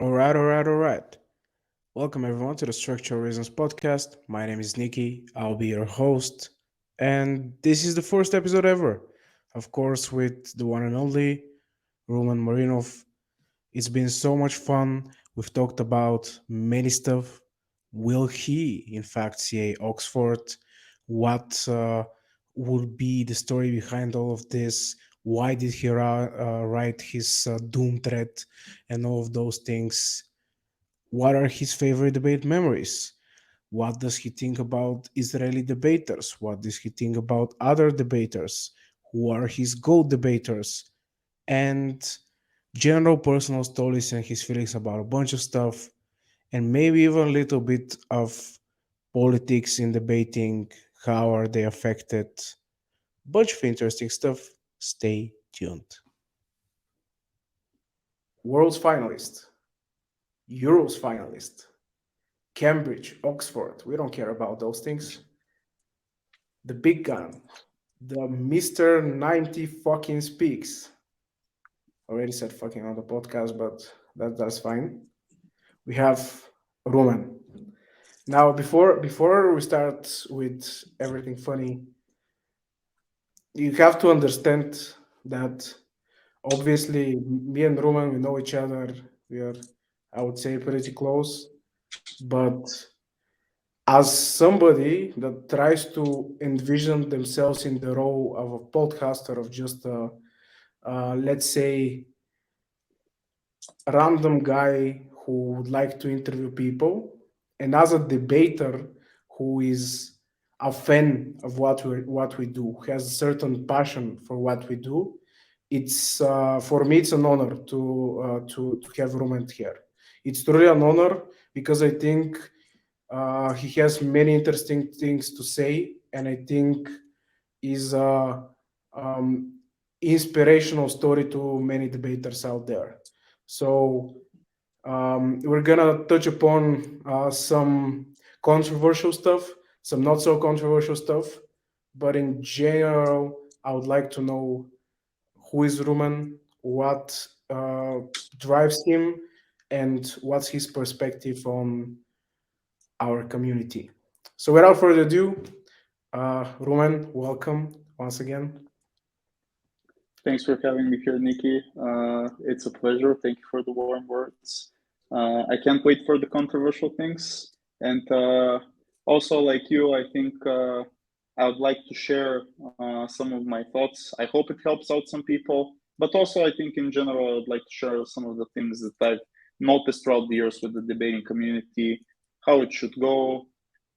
All right. Welcome everyone to the Structural Reasons podcast. My name is Nikki. I'll be your host. And this is the first episode ever. Of course, with the one and only Rumen Marinov. It's been so much fun. We've talked about many stuff. Will he, in fact, CA Oxford? What will be the story behind all of this? Why did he write his Doom-thread and all of those things? What are his favorite debate memories? What does he think about Israeli debaters? What does he think about other debaters? Who are his GOAT debaters? And general personal stories and his feelings about a bunch of stuff, and maybe even a little bit of politics in debating. How are they affected? Bunch of interesting stuff. Stay tuned. World's finalist, Euros finalist, Cambridge, Oxford. We don't care about those things. The big gun, the Mr. 90 fucking speaks. Already said fucking on the podcast, but that's fine. We have Roman. Now, before we start with everything funny, you have to understand that obviously me and Roman, we know each other. We are, I would say, pretty close. But as somebody that tries to envision themselves in the role of a podcaster, of just a, let's say, random guy who would like to interview people, and as a debater who is a fan of what we do, has a certain passion for what we do, it's for me it's an honor to have Rument here. It's truly an honor because I think he has many interesting things to say, and I think is a um, inspirational story to many debaters out there. So we're gonna touch upon some controversial stuff, some not so controversial stuff, but in general, I would like to know who is Rumen, what drives him, and what's his perspective on our community. So without further ado, Rumen, welcome once again. Thanks for having me here, Nikki. It's a pleasure. Thank you for the warm words. I can't wait for the controversial things. And also, like you, I think I would like to share some of my thoughts. I hope it helps out some people. But also, I think in general, I would like to share some of the things that I've noticed throughout the years with the debating community, how it should go,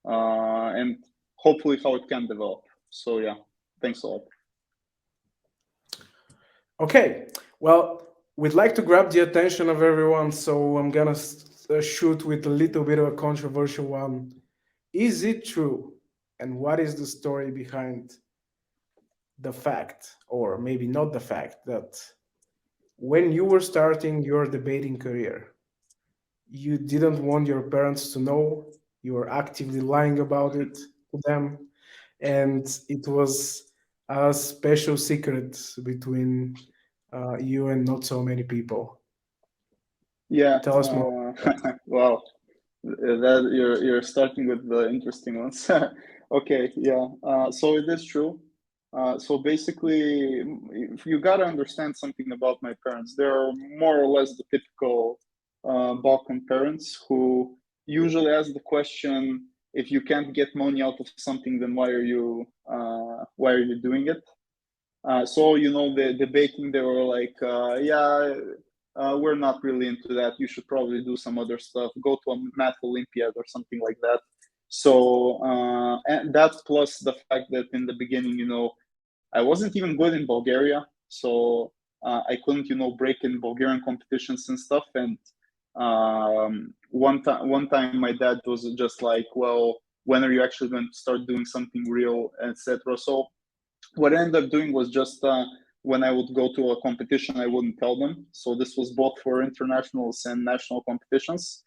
and hopefully how it can develop. So, yeah, thanks a lot. Okay, well, we'd like to grab the attention of everyone, so I'm gonna shoot with a little bit of a controversial one. Is it true? And what is the story behind the fact, or maybe not the fact, that when you were starting your debating career, you didn't want your parents to know, you were actively lying about it to them, and it was a special secret between you and not so many people. Yeah, Tell us more. wow, that you're starting with the interesting ones. Okay, yeah. So it is true. So basically, if you gotta understand something about my parents. They're more or less the typical Balkan parents who usually ask the question, if you can't get money out of something, then why are you doing it? So the debating, they were like, yeah, we're not really into that. You should probably do some other stuff. Go to a math Olympiad or something like that. So and that plus the fact that in the beginning, I wasn't even good in Bulgaria, so I couldn't, break in Bulgarian competitions and stuff. And one time, my dad was just like, "Well, when are you actually going to start doing something real, etc." So what I ended up doing was just when I would go to a competition, I wouldn't tell them. So this was both for internationals and national competitions,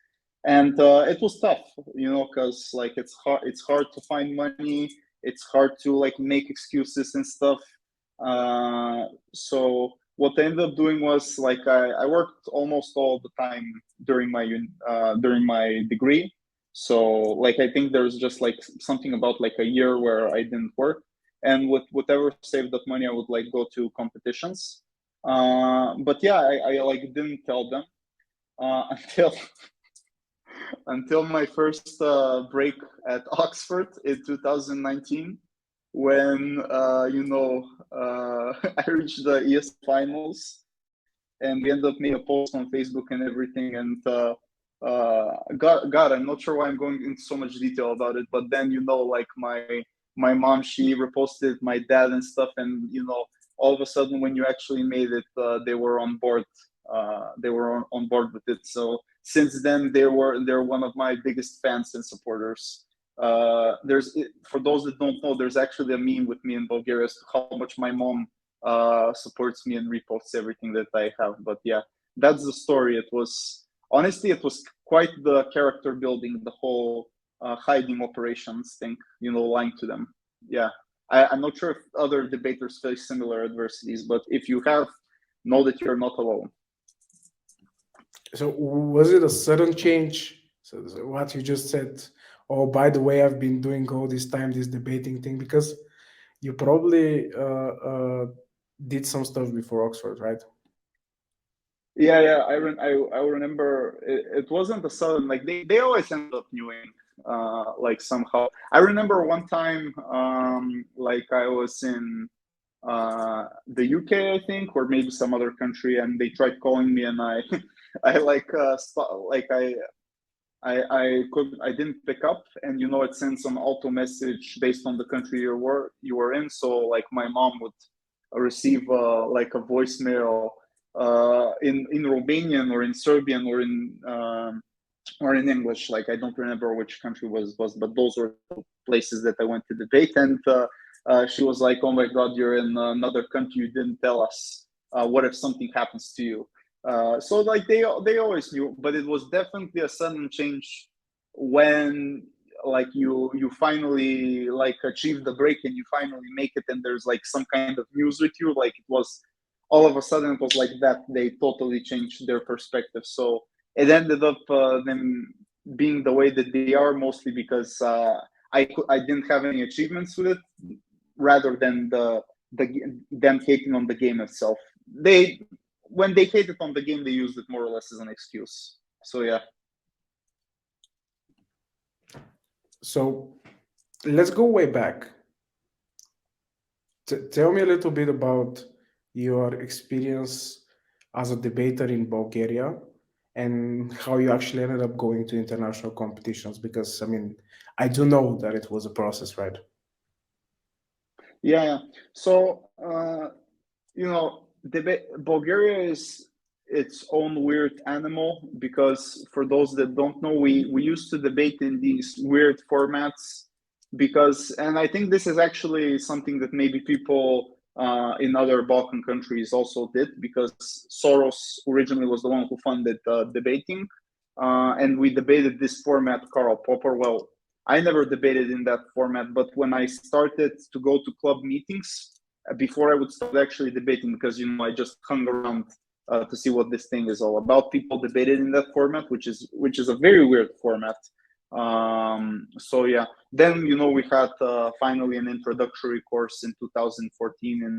and it was tough, because like it's hard. It's hard to find money. It's hard to like make excuses and stuff. So what I ended up doing was like I worked almost all the time during my degree. So like I think there's just like something about like a year where I didn't work, and with whatever saved up money, I would like go to competitions. But yeah, I like didn't tell them until until my first break at Oxford in 2019, when I reached the ES finals, and we ended up making a post on Facebook and everything. And God, I'm not sure why I'm going into so much detail about it, but then like my mom, she reposted my dad and stuff, and all of a sudden when you actually made it, they were on board. They were on board with it. So since then, they're one of my biggest fans and supporters. For those that don't know, there's actually a meme with me in Bulgaria as to how much my mom supports me and reposts everything that I have. But yeah, that's the story. It was quite the character building, the whole hiding operations thing, lying to them. Yeah, I'm not sure if other debaters face similar adversities, but if you have, know that you're not alone. So was it a sudden change? So what you just said, oh, by the way, I've been doing all this time this debating thing, because you probably did some stuff before Oxford, right? Yeah. I remember it wasn't a sudden, like they always ended up knowing, like somehow. I remember one time, like I was in the UK, I think, or maybe some other country, and they tried calling me, and I I like I didn't pick up, and it sends an auto message based on the country you were in. So like my mom would receive like a voicemail in Romanian or in Serbian or in English. Like I don't remember which country was, but those were places that I went to debate. And she was like, "Oh my God, you're in another country. You didn't tell us. What if something happens to you?" So like they always knew, but it was definitely a sudden change when like you finally like achieve the break and you finally make it, and there's like some kind of news with you. Like it was all of a sudden it was like that. They totally changed their perspective. So it ended up them being the way that they are, mostly because I didn't have any achievements with it, rather than the them hating on the game itself. They When they hated on the game, they used it more or less as an excuse. So yeah. So let's go way back. Tell me a little bit about your experience as a debater in Bulgaria and how you actually ended up going to international competitions. Because, I mean, I do know that it was a process, right? Yeah. So Bulgaria is its own weird animal, because for those that don't know, we used to debate in these weird formats, because, and I think this is actually something that maybe people in other Balkan countries also did, because Soros originally was the one who funded debating, and we debated this format, Karl Popper. Well, I never debated in that format, but when I started to go to club meetings, before I would start actually debating, because I just hung around to see what this thing is all about. People debated in that format, which is a very weird format. So yeah, then we had finally an introductory course in 2014 in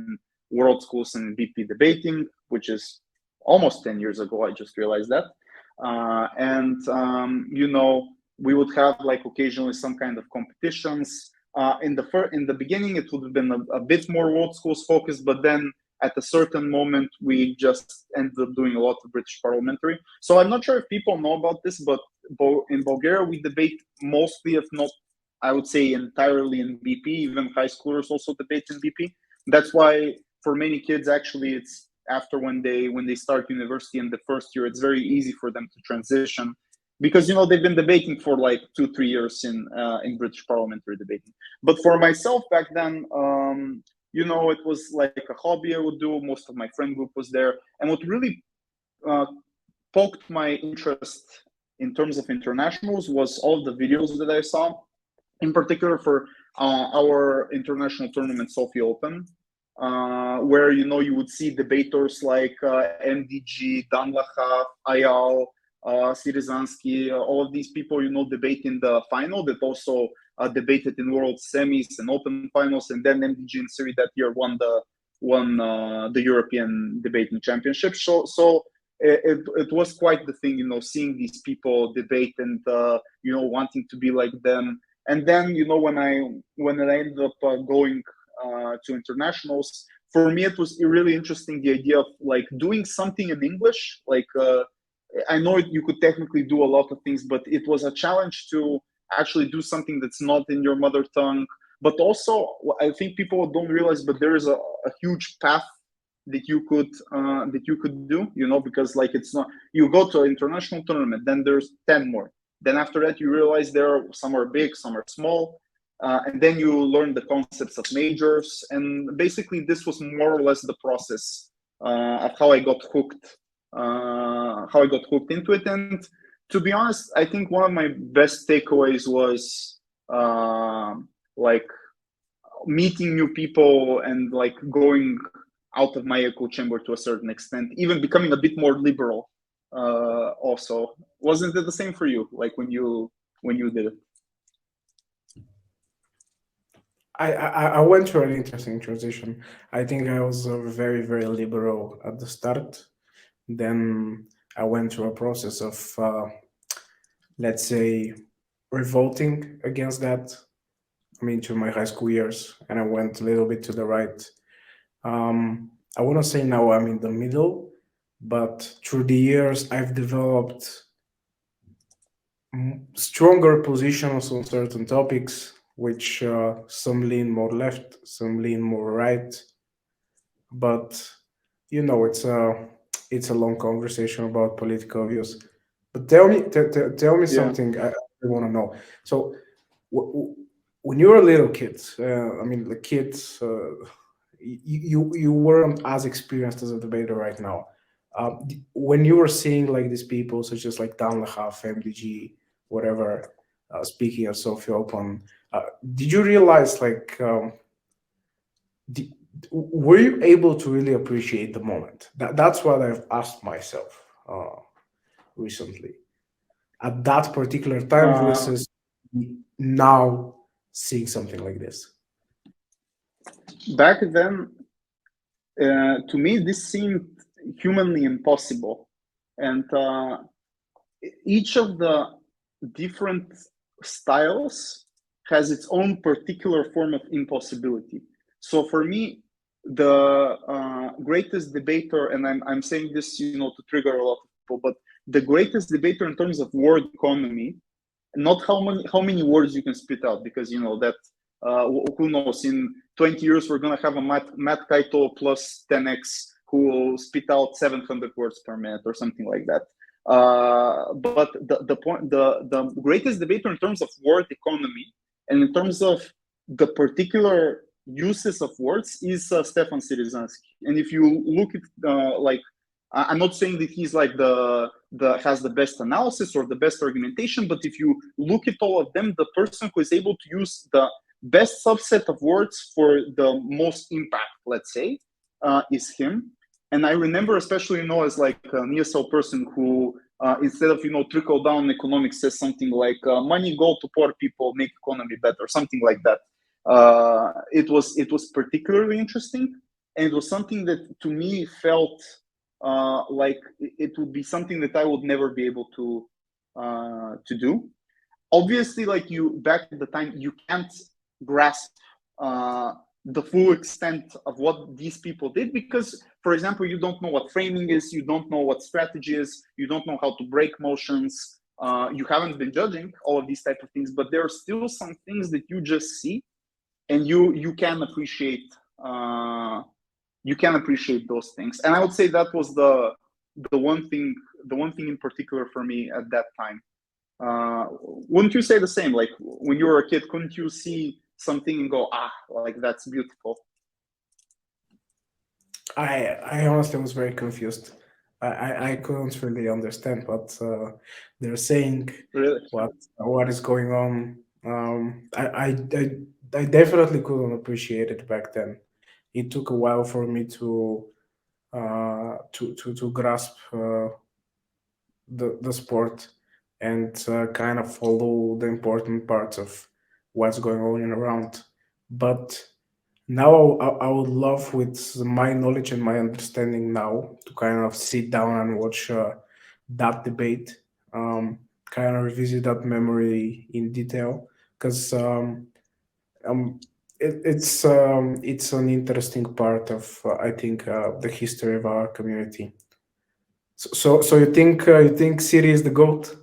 World Schools and BP debating, which is almost 10 years ago. I just realized that, and we would have like occasionally some kind of competitions. In the beginning, it would have been a bit more World Schools focused, but then at a certain moment, we just ended up doing a lot of British parliamentary. So I'm not sure if people know about this, but in Bulgaria, we debate mostly, if not, I would say entirely in BP. Even high schoolers also debate in BP. That's why for many kids, actually, it's after when they start university in the first year, it's very easy for them to transition, because they've been debating for like 2-3 years in British parliamentary debating. But for myself back then, it was like a hobby I would do. Most of my friend group was there, and what really poked my interest in terms of internationals was all the videos that I saw, in particular for our international tournament, Sofia Open. where you would see debaters like MDG, Danlacha, Ayal, Sirizansky, all of these people, debate in the final that also debated in world semis and open finals, and then MDG and Siri that year won the European debating championship. So it was quite the thing, seeing these people debate and wanting to be like them. And then when I ended up going to internationals, for me it was really interesting, the idea of like doing something in English. Like I know you could technically do a lot of things, but it was a challenge to actually do something that's not in your mother tongue. But also, I think people don't realize, but there is a huge path that you could do, because like it's not, you go to an international tournament, then there's 10 more. Then after that, you realize some are big, some are small, and then you learn the concepts of majors. And basically, this was more or less the process of how I got hooked into it. And to be honest, I think one of my best takeaways was like meeting new people and like going out of my echo chamber to a certain extent, even becoming a bit more liberal. Also, wasn't it the same for you? Like when you did it? I went through an interesting transition. I think I was very, very liberal at the start. Then I went through a process of, let's say, revolting against that. I mean, to my high school years, and I went a little bit to the right. I want to say now I'm in the middle, but through the years, I've developed stronger positions on certain topics, which some lean more left, some lean more right. But it's a long conversation about political views. But tell me Yeah. something I want to know. So, when you were a little kid, I mean, the kids, you weren't as experienced as a debater right now. When you were seeing like these people, such as like Dan Lehaf, MDG, whatever, speaking at Sophia Open, did you realize like the, were you able to really appreciate the moment? That's what I've asked myself recently. At that particular time Uh, versus now seeing something like this. Back then, to me, this seemed humanly impossible, and each of the different styles has its own particular form of impossibility. So for me, the greatest debater, and I'm saying this, to trigger a lot of people, but the greatest debater in terms of word economy, not how many words you can spit out, because that who knows, in 20 years we're going to have a Matt Kaito plus 10x who will spit out 700 words per minute or something like that. But the greatest debater in terms of word economy and in terms of the particular uses of words is Stefan Sirizansky. And if you look at like, I'm not saying that he's like the has the best analysis or the best argumentation, but if you look at all of them, the person who is able to use the best subset of words for the most impact, let's say, is him. And I remember, especially, as like an ESL person who, instead of, trickle down economics, says something like, money go to poor people, make economy better, something like that. It was particularly interesting. And it was something that to me felt like it would be something that I would never be able to do. Obviously, like you back at the time, you can't grasp the full extent of what these people did because, for example, you don't know what framing is, you don't know what strategy is, you don't know how to break motions. You haven't been judging all of these type of things, but there are still some things that you just see, and you can appreciate. You can appreciate those things, and I would say that was the one thing in particular for me at that time. Wouldn't you say the same? Like when you were a kid, couldn't you see something and go, like that's beautiful? I honestly was very confused. I couldn't really understand what they're saying, Really? what is going on. I definitely couldn't appreciate it back then. it took a while for me to grasp the sport and kind of follow the important parts of what's going on and around. But now I would love, with my knowledge and my understanding now, to kind of sit down and watch that debate, kind of revisit that memory in detail, because um, it's an interesting part of I think the history of our community. So you think Siri is the goat?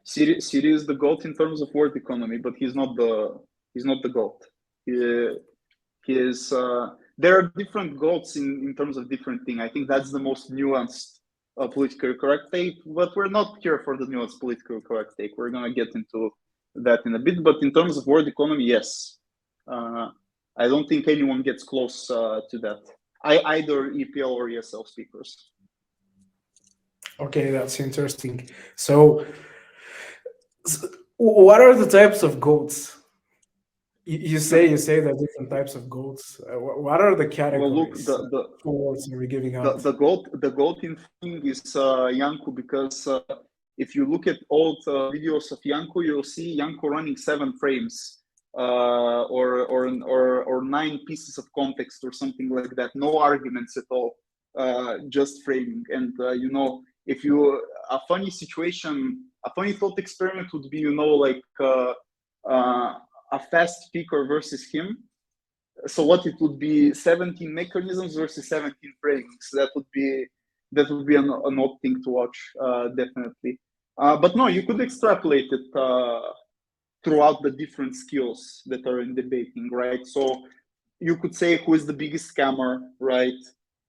Siri is the goat in terms of world economy, but he's not the goat. He, he is. There are different goats in terms of different things. I think that's the most nuanced politically correct take. But we're not here for the nuanced politically correct take. We're gonna get into that in a bit. But in terms of world economy, yes, uh, I don't think anyone gets close to that. Either EPL or ESL speakers. Okay, that's interesting. So, what are the types of goats? You say there are different types of goats. What are the Well, look, categories? What words are we giving out? the goat in thing is Yanko, because if you look at old videos of Yanko, you'll see Yanko running 7 frames or 9 pieces of context or something like that. No arguments at all, just framing. And if you a funny situation, a funny thought experiment would be, like a fast speaker versus him. So what it would be 17 mechanisms versus 17 frames. That would be an odd thing to watch, definitely. But no, you could extrapolate it throughout the different skills that are in debating, right? So you could say who is the biggest scammer, right?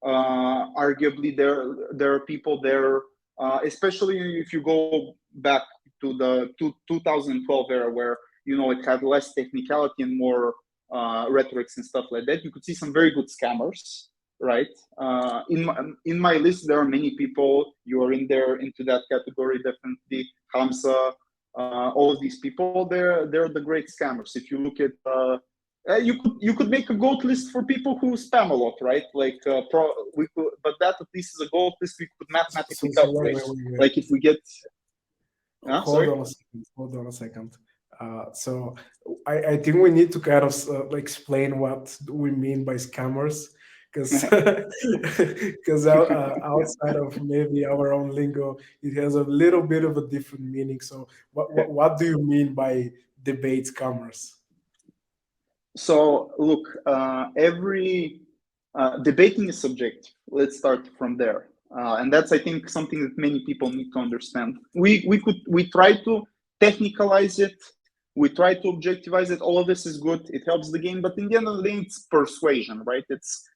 Arguably, there are people there, especially if you go back to the 2012 era, where it had less technicality and more rhetorics and stuff like that. You could see some very good scammers, right? In my list, there are many people. You are into that category, definitely. Hamza, all of these people, they're the great scammers. If you look at you could make a goat list for people who spam a lot, right? Like we could, but that at least is a goat list we could mathematically Wait, calculate. wait. Like if we get, Hold sorry. on a second. Hold on a second. So I think we need to kind of explain what we mean by scammers, because because outside of maybe our own lingo, it has a little bit of a different meaning. So what do you mean by debate scammers? So look, every debating is subjective. Let's start from there, and that's, I think, something that many people need to understand. We try to technicalize it, we try to objectivize it. All of this is good. It helps the game, but in the end of the day, it's persuasion, right? It's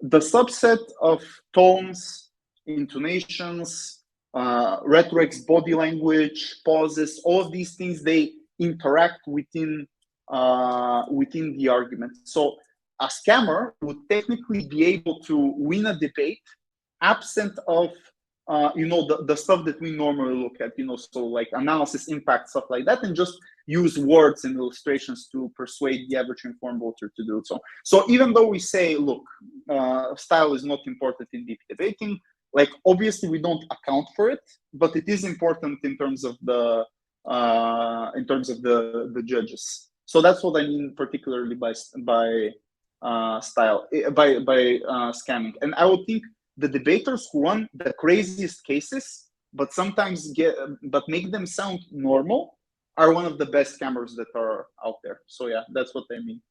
the subset of tones, intonations, rhetorics, body language, pauses. All of these things, they interact within the argument. So a scammer would technically be able to win a debate absent of the stuff that we normally look at, so like analysis, impact, stuff like that, and just use words and illustrations to persuade the average informed voter to do so. So even though we say, look, style is not important in deep debating, like obviously we don't account for it, but it is important in terms of the judges. So that's what I mean, particularly by style, by scamming. And I would think the debaters who won the craziest cases, but make them sound normal, are one of the best scammers that are out there. So yeah, that's what I mean.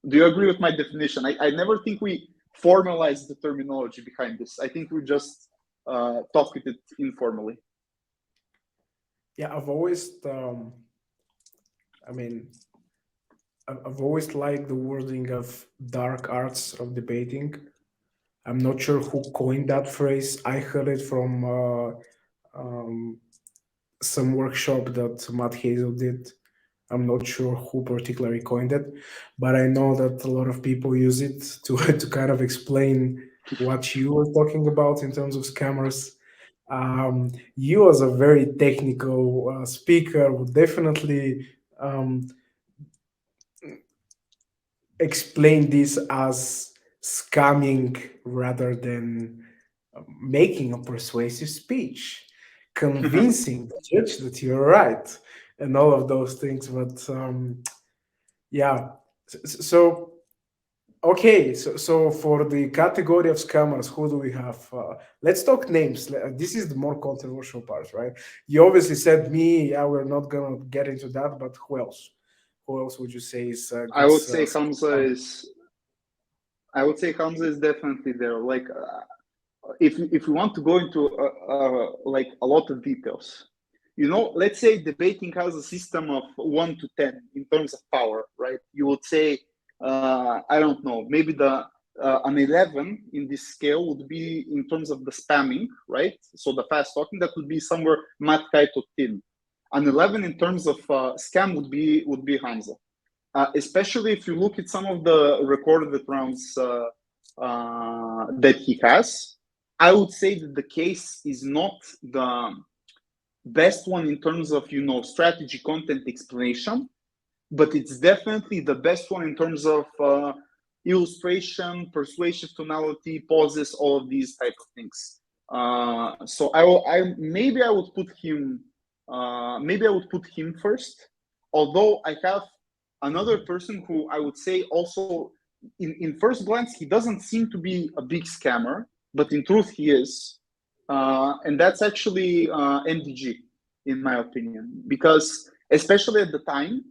Do you agree with my definition? I never think we formalize the terminology behind this. I think we just talk with it informally. Yeah, I mean, I've always liked the wording of dark arts of debating. I'm not sure who coined that phrase. I heard it from um, some workshop that Matt Hazel did. I'm not sure who particularly coined it, but I know that a lot of people use it to to kind of explain what you were talking about in terms of scammers. You, as a very technical speaker, would definitely um, explain this as scamming rather than making a persuasive speech, convincing the judge that you're right, and all of those things. But yeah, so okay, so for the category of scammers, who do we have? Let's talk names. This is the more controversial part, right? You obviously said me. Yeah, we're not gonna get into that, but who else? Who else would you say is a I good would say Hamza scammer? is. I would say Hamza is definitely there. Like, if we want to go into like a lot of details, let's say debating has a system of 1 to 10 in terms of power, right? You would say, I don't know, maybe the an 11 in this scale would be in terms of the spamming, right? So the fast talking, that would be somewhere Matt Kaito Tin. An 11 in terms of scam would be Hamza. Especially if you look at some of the recorded rounds that he has. I would say that the case is not the best one in terms of strategy, content, explanation, but it's definitely the best one in terms of illustration, persuasive tonality, pauses, all of these type of things. So maybe I would put him first, although I have another person who I would say also in first glance he doesn't seem to be a big scammer, but in truth he is, and that's actually MDG, in my opinion, because especially at the time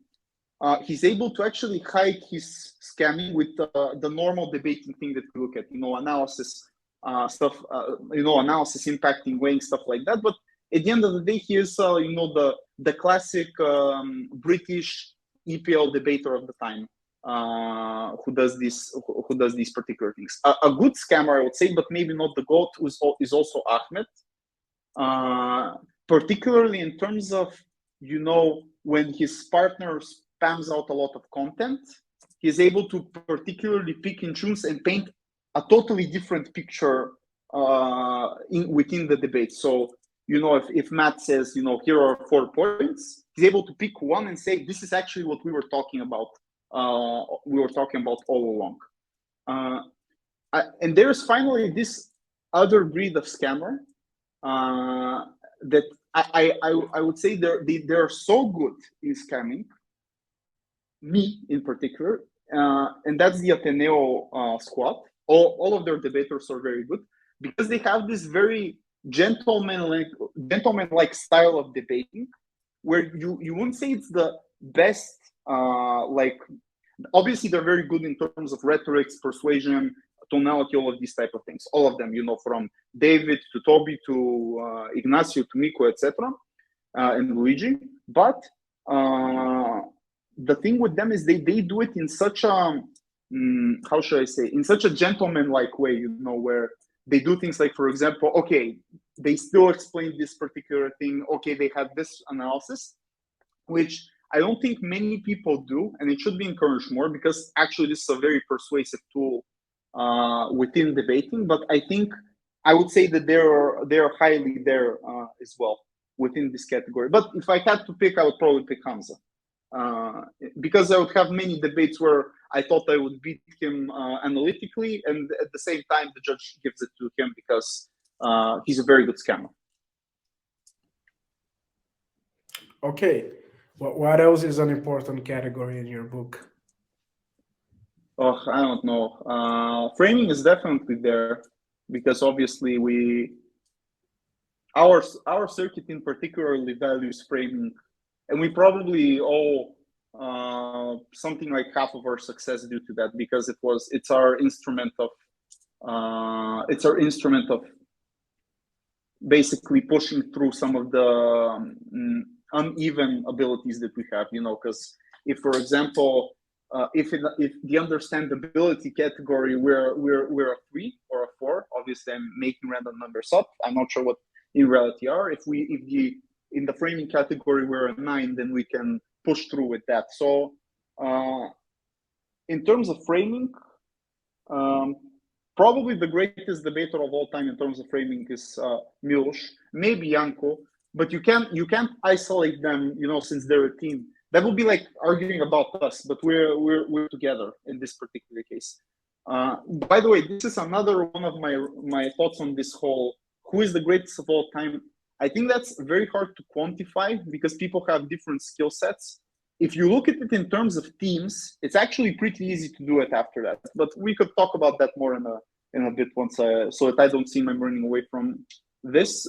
he's able to actually hide his scamming with the normal debating thing that we look at, analysis stuff, analysis, impacting, weighing, stuff like that. But at the end of the day, he is, the classic British EPL debater of the time, who does these particular things. A good scammer, I would say, but maybe not the GOAT, is also Ahmed, particularly in terms of, when his partner spams out a lot of content, he's able to particularly pick and choose and paint a totally different picture within the debate. So, if Matt says, here are 4 points, he's able to pick one and say, this is actually what we were talking about. All along. And there's finally this other breed of scammer that I would say they're so good in scamming, me in particular, and that's the Ateneo squad. All of their debaters are very good because they have this very gentleman-like style of debating, where you wouldn't say it's the best. Obviously, they're very good in terms of rhetorics, persuasion, tonality, all of these type of things. All of them, from David to Toby to Ignacio to Miko, etc., and Luigi. But the thing with them is they do it in such a how should I say, in such a gentleman-like way, where they do things like, for example, okay, they still explain this particular thing. Okay, they have this analysis, which I don't think many people do, and it should be encouraged more, because actually this is a very persuasive tool within debating. But I think I would say that they're highly there as well within this category. But if I had to pick, I would probably pick Hamza, because I would have many debates where I thought I would beat him analytically, and at the same time the judge gives it to him because he's a very good scammer. Okay, what else is an important category in your book? Oh, I don't know. Framing is definitely there, because obviously our circuit in particularly values framing, and we probably owe something like half of our success due to that, because it's our instrument of basically pushing through some of the uneven abilities that we have, because if, for example, if the understandability category we're a 3 or a 4, obviously I'm making random numbers up, I'm not sure what in reality are. If in the framing category we're a 9, then we can push through with that. So in terms of framing, probably the greatest debater of all time in terms of framing is Miloš, maybe Janko, but you can't isolate them, since they're a team. that would be like arguing about us, but we're together in this particular case. By the way, this is another one of my thoughts on this whole who is the greatest of all time. I think that's very hard to quantify because people have different skill sets. If you look at it in terms of teams, it's actually pretty easy to do it after that. But we could talk about that more in a bit once so that I don't seem I'm running away from this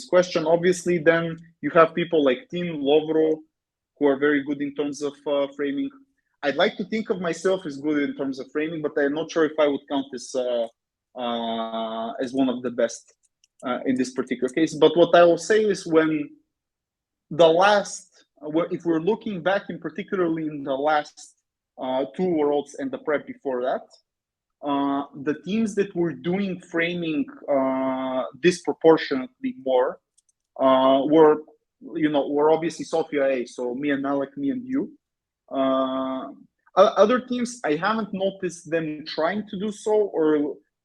question. Obviously, then you have people like Tim Lovro, who are very good in terms of framing. I'd like to think of myself as good in terms of framing, but I'm not sure if I would count this as one of the best in this particular case. But what I will say is when the last, if we're looking back in particularly in the last two worlds and the prep before that, the teams that were doing framing disproportionately more were obviously Sofia A. So me and Alec, me and you. Other teams, I haven't noticed them trying to do so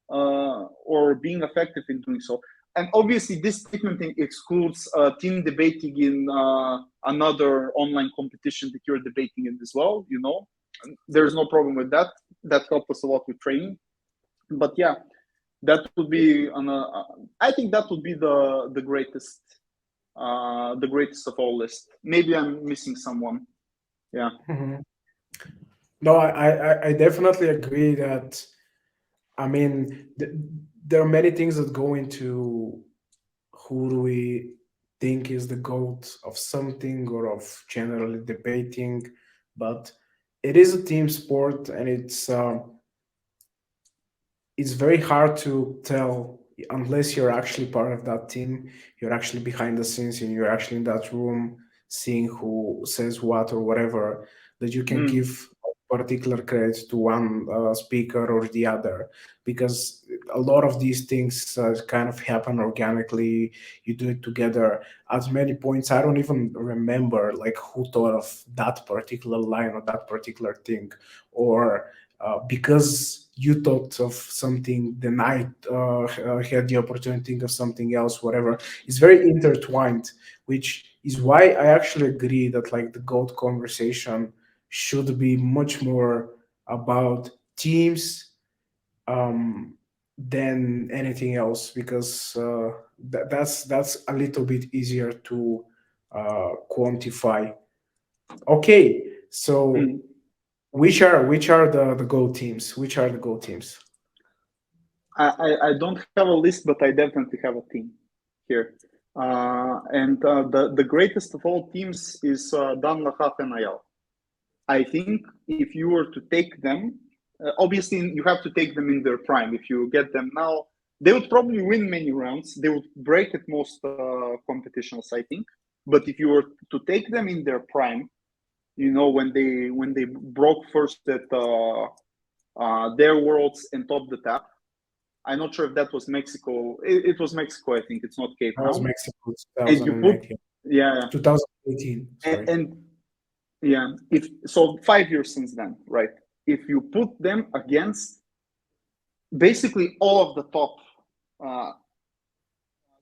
or being effective in doing so. And obviously, this statement excludes team debating in another online competition that you're debating in as well. There's no problem with that. That helped us a lot with training. But yeah, that would be I think that would be the greatest of all list. Maybe I'm missing someone. Yeah. Mm-hmm. No, I definitely agree that. I mean, there are many things that go into who do we think is the GOAT of something or of generally debating, but it is a team sport, and it's very hard to tell unless you're actually part of that team. You're actually behind the scenes and you're actually in that room seeing who says what or whatever, that you can give particular credit to one speaker or the other, because a lot of these things kind of happen organically. You do it together. At many points I don't even remember like who thought of that particular line or that particular thing, or because you thought of something, then I had the opportunity to think of something else, whatever. It's very intertwined, which is why I actually agree that like the GOAT conversation should be much more about teams than anything else, because that's a little bit easier to quantify. Okay, so which are the GOAT teams? Which are the GOAT teams? I don't have a list, but I definitely have a team here. And the greatest of all teams is Dan Lachaf and Ayal. I think if you were to take them, obviously you have to take them in their prime. If you get them now, they would probably win many rounds. They would break at most competitions, I think. But if you were to take them in their prime, when they broke first at their worlds and topped the tap. I'm not sure if that was Mexico. It was Mexico, I think. It's not Cape That was Town. Mexico And you put 2019. yeah 2018. Sorry. and yeah, if so 5 years since then, right? If you put them against basically all of the top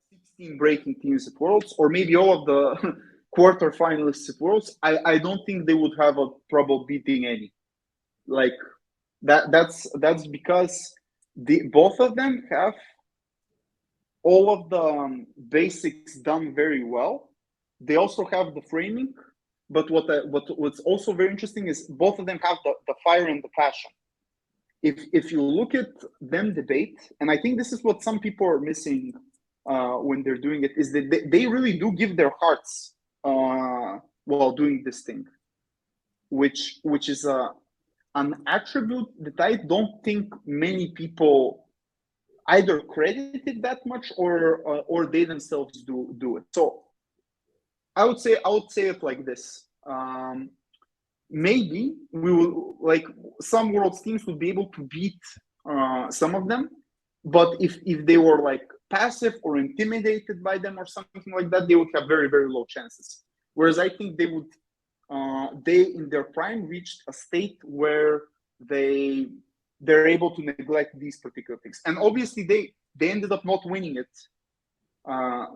16 breaking teams at Worlds, or maybe all of the quarterfinalists at Worlds, I don't think they would have a trouble beating any. Like that's because both of them have all of the basics done very well. They also have the framing, but what's also very interesting is both of them have the fire and the passion. If you look at them debate, and I think this is what some people are missing when they're doing it, is that they really do give their hearts while doing this thing, which is an attribute that I don't think many people either credit it that much or they themselves do it. So I would say it like this. Maybe we will, like, some Worlds teams would be able to beat some of them, but if they were like passive or intimidated by them or something like that, they would have very, very low chances. Whereas I think they would they in their prime reached a state where they're able to neglect these particular things, and obviously they ended up not winning it.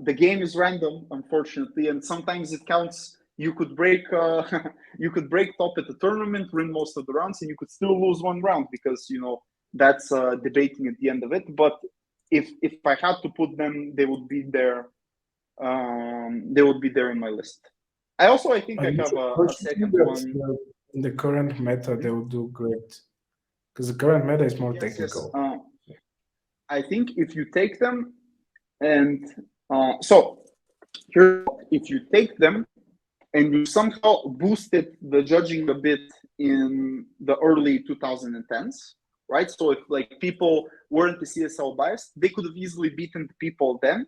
The game is random, unfortunately, and sometimes it counts you could break you could break top at the tournament, win most of the rounds, and you could still lose one round because that's debating at the end of it. But if I had to put them, they would be there. They would be there in my list. I think I have a second one. In the current meta, they will do great because the current meta is more Yes, yes. technical. I think if you take them, and so here, if you take them and you somehow boosted the judging a bit in the early 2010s, right? So if like people weren't the CSL biased, they could have easily beaten the people then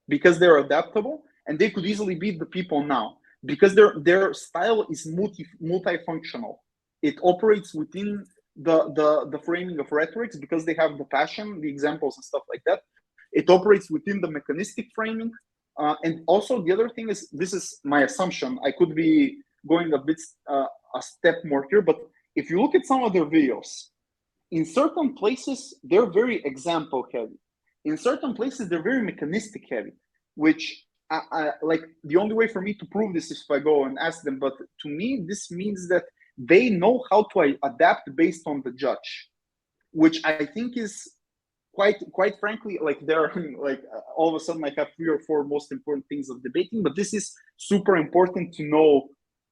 because they're adaptable, and they could easily beat the people now because their style is multifunctional. It operates within the framing of rhetorics because they have the passion, the examples and stuff like that. It operates within the mechanistic framing. And also the other thing is, this is my assumption, I could be going a step more here, but if you look at some of their videos, in certain places they're very example heavy, in certain places they're very mechanistic heavy, which I like. The only way for me to prove this is if I go and ask them, but to me this means that they know how to adapt based on the judge, which I think is quite frankly, like there are like all of a sudden I have 3 or 4 most important things of debating, but this is super important to know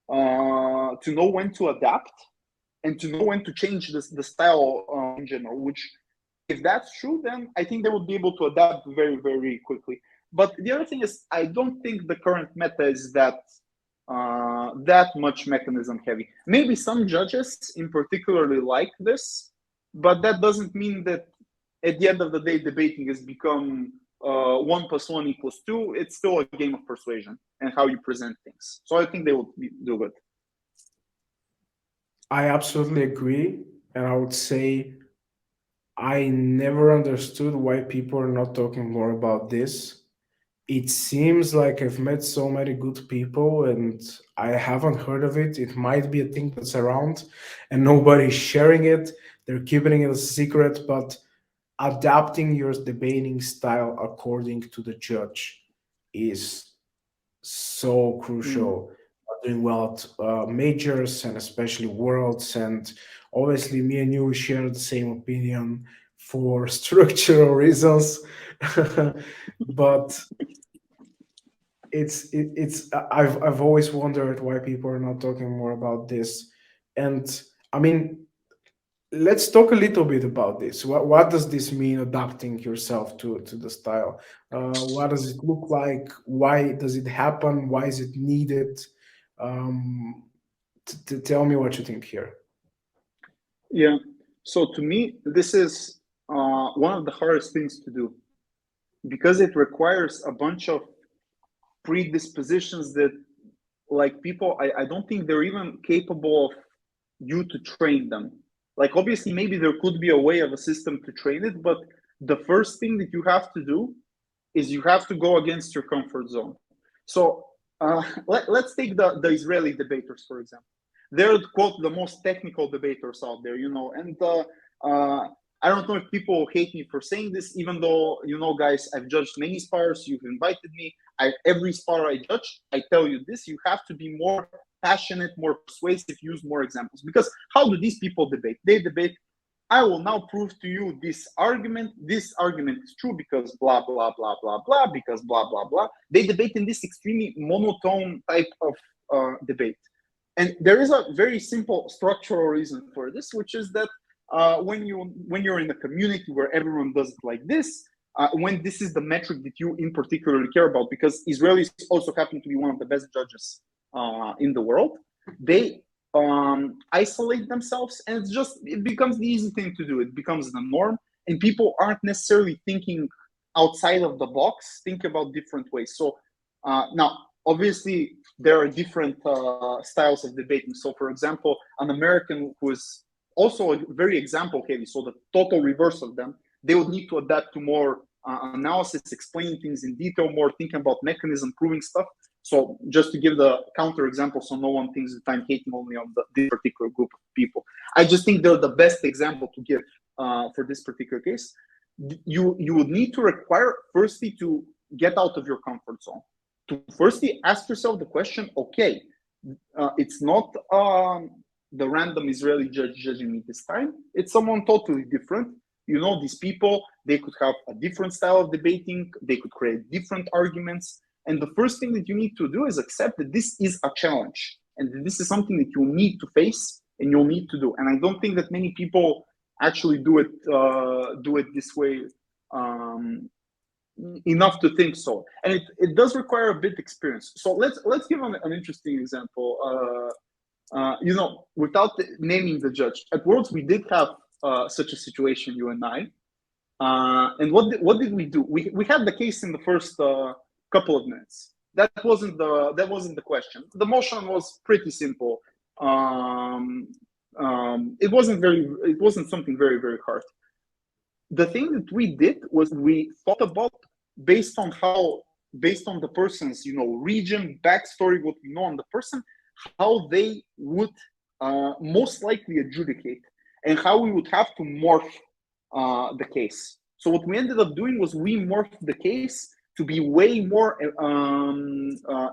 when to adapt and to know when to change the style in general. Which, if that's true, then I think they would be able to adapt very, very quickly. But the other thing is, I don't think the current meta is that much mechanism heavy. Maybe some judges in particularly like this, but that doesn't mean that at the end of the day, debating has become 1 + 1 = 2. It's still a game of persuasion and how you present things. So I think they will do good. I absolutely agree. And I would say I never understood why people are not talking more about this. It seems like I've met so many good people and I haven't heard of it. It might be a thing that's around and nobody's sharing it. They're keeping it a secret, but adapting your debating style according to the judge is so Mm. crucial. Doing well at majors and especially worlds, and obviously me and you share the same opinion for structural reasons. But I've always wondered why people are not talking more about this. And I mean, let's talk a little bit about this. What does this mean, adapting yourself to the style? What does it look like? Why does it happen? Why is it needed? Um, tell me what you think here. Yeah. So to me, this is one of the hardest things to do because it requires a bunch of predispositions that, like, people, I don't think they're even capable of you to train them. Like, obviously, maybe there could be a way of a system to train it, but the first thing that you have to do is you have to go against your comfort zone. So let's take the Israeli debaters, for example. They're, quote, the most technical debaters out there, and I don't know if people hate me for saying this, even though, guys, I've judged many spars, you've invited me. Every spar I judge, I tell you this: you have to be more passionate, more persuasive, use more examples. Because how do these people debate? They debate, I will now prove to you this argument. This argument is true because blah, blah, blah, blah, blah, because blah, blah, blah. They debate in this extremely monotone type of debate. And there is a very simple structural reason for this, which is that when you're in a community where everyone does it like this, when this is the metric that you in particular care about, because Israelis also happen to be one of the best judges in the world, they isolate themselves, and it becomes the easy thing to do. It becomes the norm, and people aren't necessarily thinking outside of the box, think about different ways. So now, obviously, there are different styles of debating. So, for example, an American who is also very example heavy, so the total reverse of them, they would need to adapt to more analysis, explaining things in detail, more thinking about mechanism, proving stuff. So just to give the counter example, so no one thinks that I'm hating only on this particular group of people. I just think they're the best example to give for this particular case. You would need to require, firstly, to get out of your comfort zone, to firstly ask yourself the question, okay, it's not the random Israeli judge judging me this time. It's someone totally different. You know, these people, they could have a different style of debating. They could create different arguments. And the first thing that you need to do is accept that this is a challenge. And this is something that you need to face and you'll need to do. And I don't think that many people actually do it this way enough to think so. And it does require a bit experience. So let's give an interesting example. You know, without naming the judge, at Worlds we did have such a situation, you and I. And what did we do? We had the case in the first couple of minutes. That wasn't the question. The motion was pretty simple. It wasn't something very, very hard. The thing that we did was we thought about based on the person's, you know, region, backstory, what we know on the person, how they would most likely adjudicate and how we would have to morph the case. So what we ended up doing was we morphed the case to be way more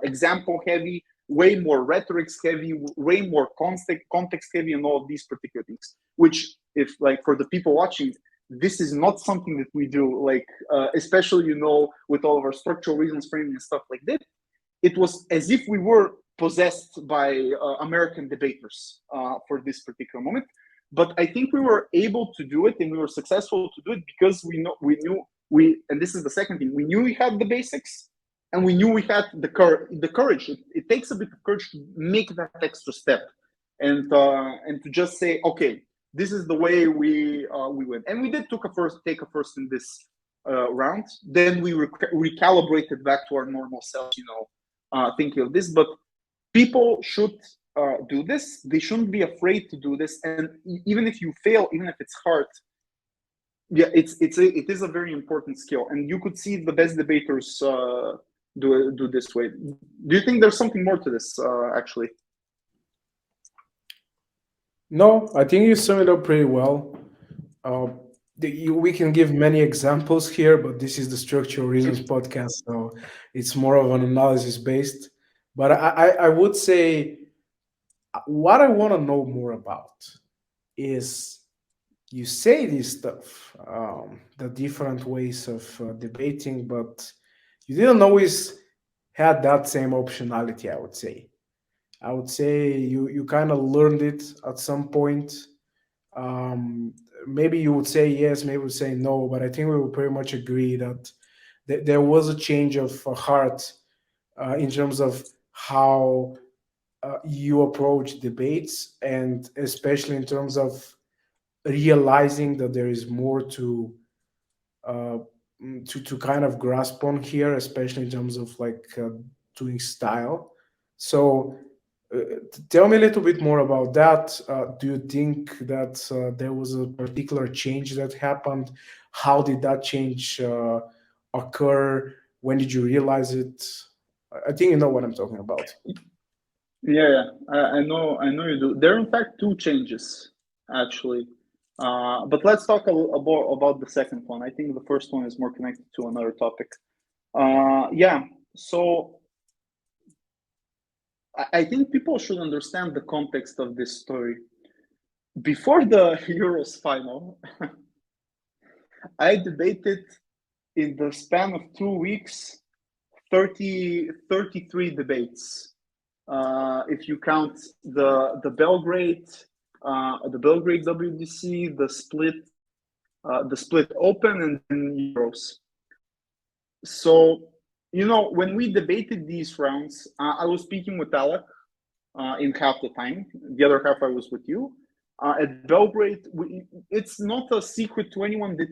example heavy, way more rhetorics heavy, way more context heavy, and all of these particular things. Which, if like for the people watching, this is not something that we do, like especially, you know, with all of our structural reasons framing and stuff like that. It was as if we were possessed by American debaters for this particular moment. But I think we were able to do it, and we were successful to do it because we knew, and this is the second thing, we knew we had the basics, and we knew we had the courage. It takes a bit of courage to make that extra step, and to just say, okay, this is the way we went. And we did take a first in this round. Then we recalibrated back to our normal selves, you know, thinking of this. But people should do this. They shouldn't be afraid to do this. And even if you fail, even if it's hard, yeah, it is a very important skill. And you could see the best debaters do this way. Do you think there's something more to this, actually? No, I think you sum it up pretty well. We can give many examples here, but this is the Structural Reasons podcast, so it's more of an analysis based. But I would say what I want to know more about is you say this stuff, the different ways of debating, but you didn't always had that same optionality, I would say. I would say you kind of learned it at some point. Maybe you would say yes, maybe you would say no, but I think we would pretty much agree that there was a change of heart in terms of how you approach debates, and especially in terms of realizing that there is more uh, to kind of grasp on here, especially in terms of like doing style. So tell me a little bit more about that. Do you think that there was a particular change that happened? How did that change occur? When did you realize it? I think you know what I'm talking about. Yeah, I know you do. There are in fact two changes, actually. But let's talk about the second one. I think the first one is more connected to another topic. Yeah, so I think people should understand the context of this story. Before the Euros final, I debated in the span of 2 weeks 33 debates. If you count the Belgrade WUDC, the split open, and then Euros. So, you know, when we debated these rounds, I was speaking with Alec in half the time. The other half I was with you. At Belgrade, it's not a secret to anyone that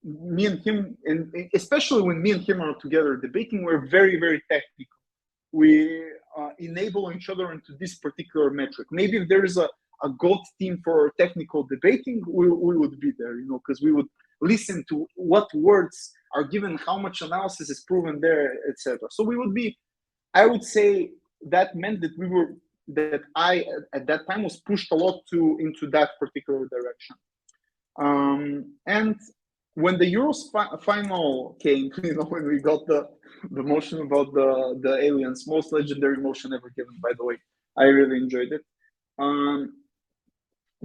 me and him, and especially when me and him are together debating, we're very, very technical. We enable each other into this particular metric. Maybe if there is a GOAT team for technical debating, we would be there, you know, because we would listen to what words are given, how much analysis is proven there, etc. So we would be, I would say that meant that I at that time was pushed a lot into that particular direction. And when the Euros final came, when we got the motion about the aliens, most legendary motion ever given, by the way. I really enjoyed it.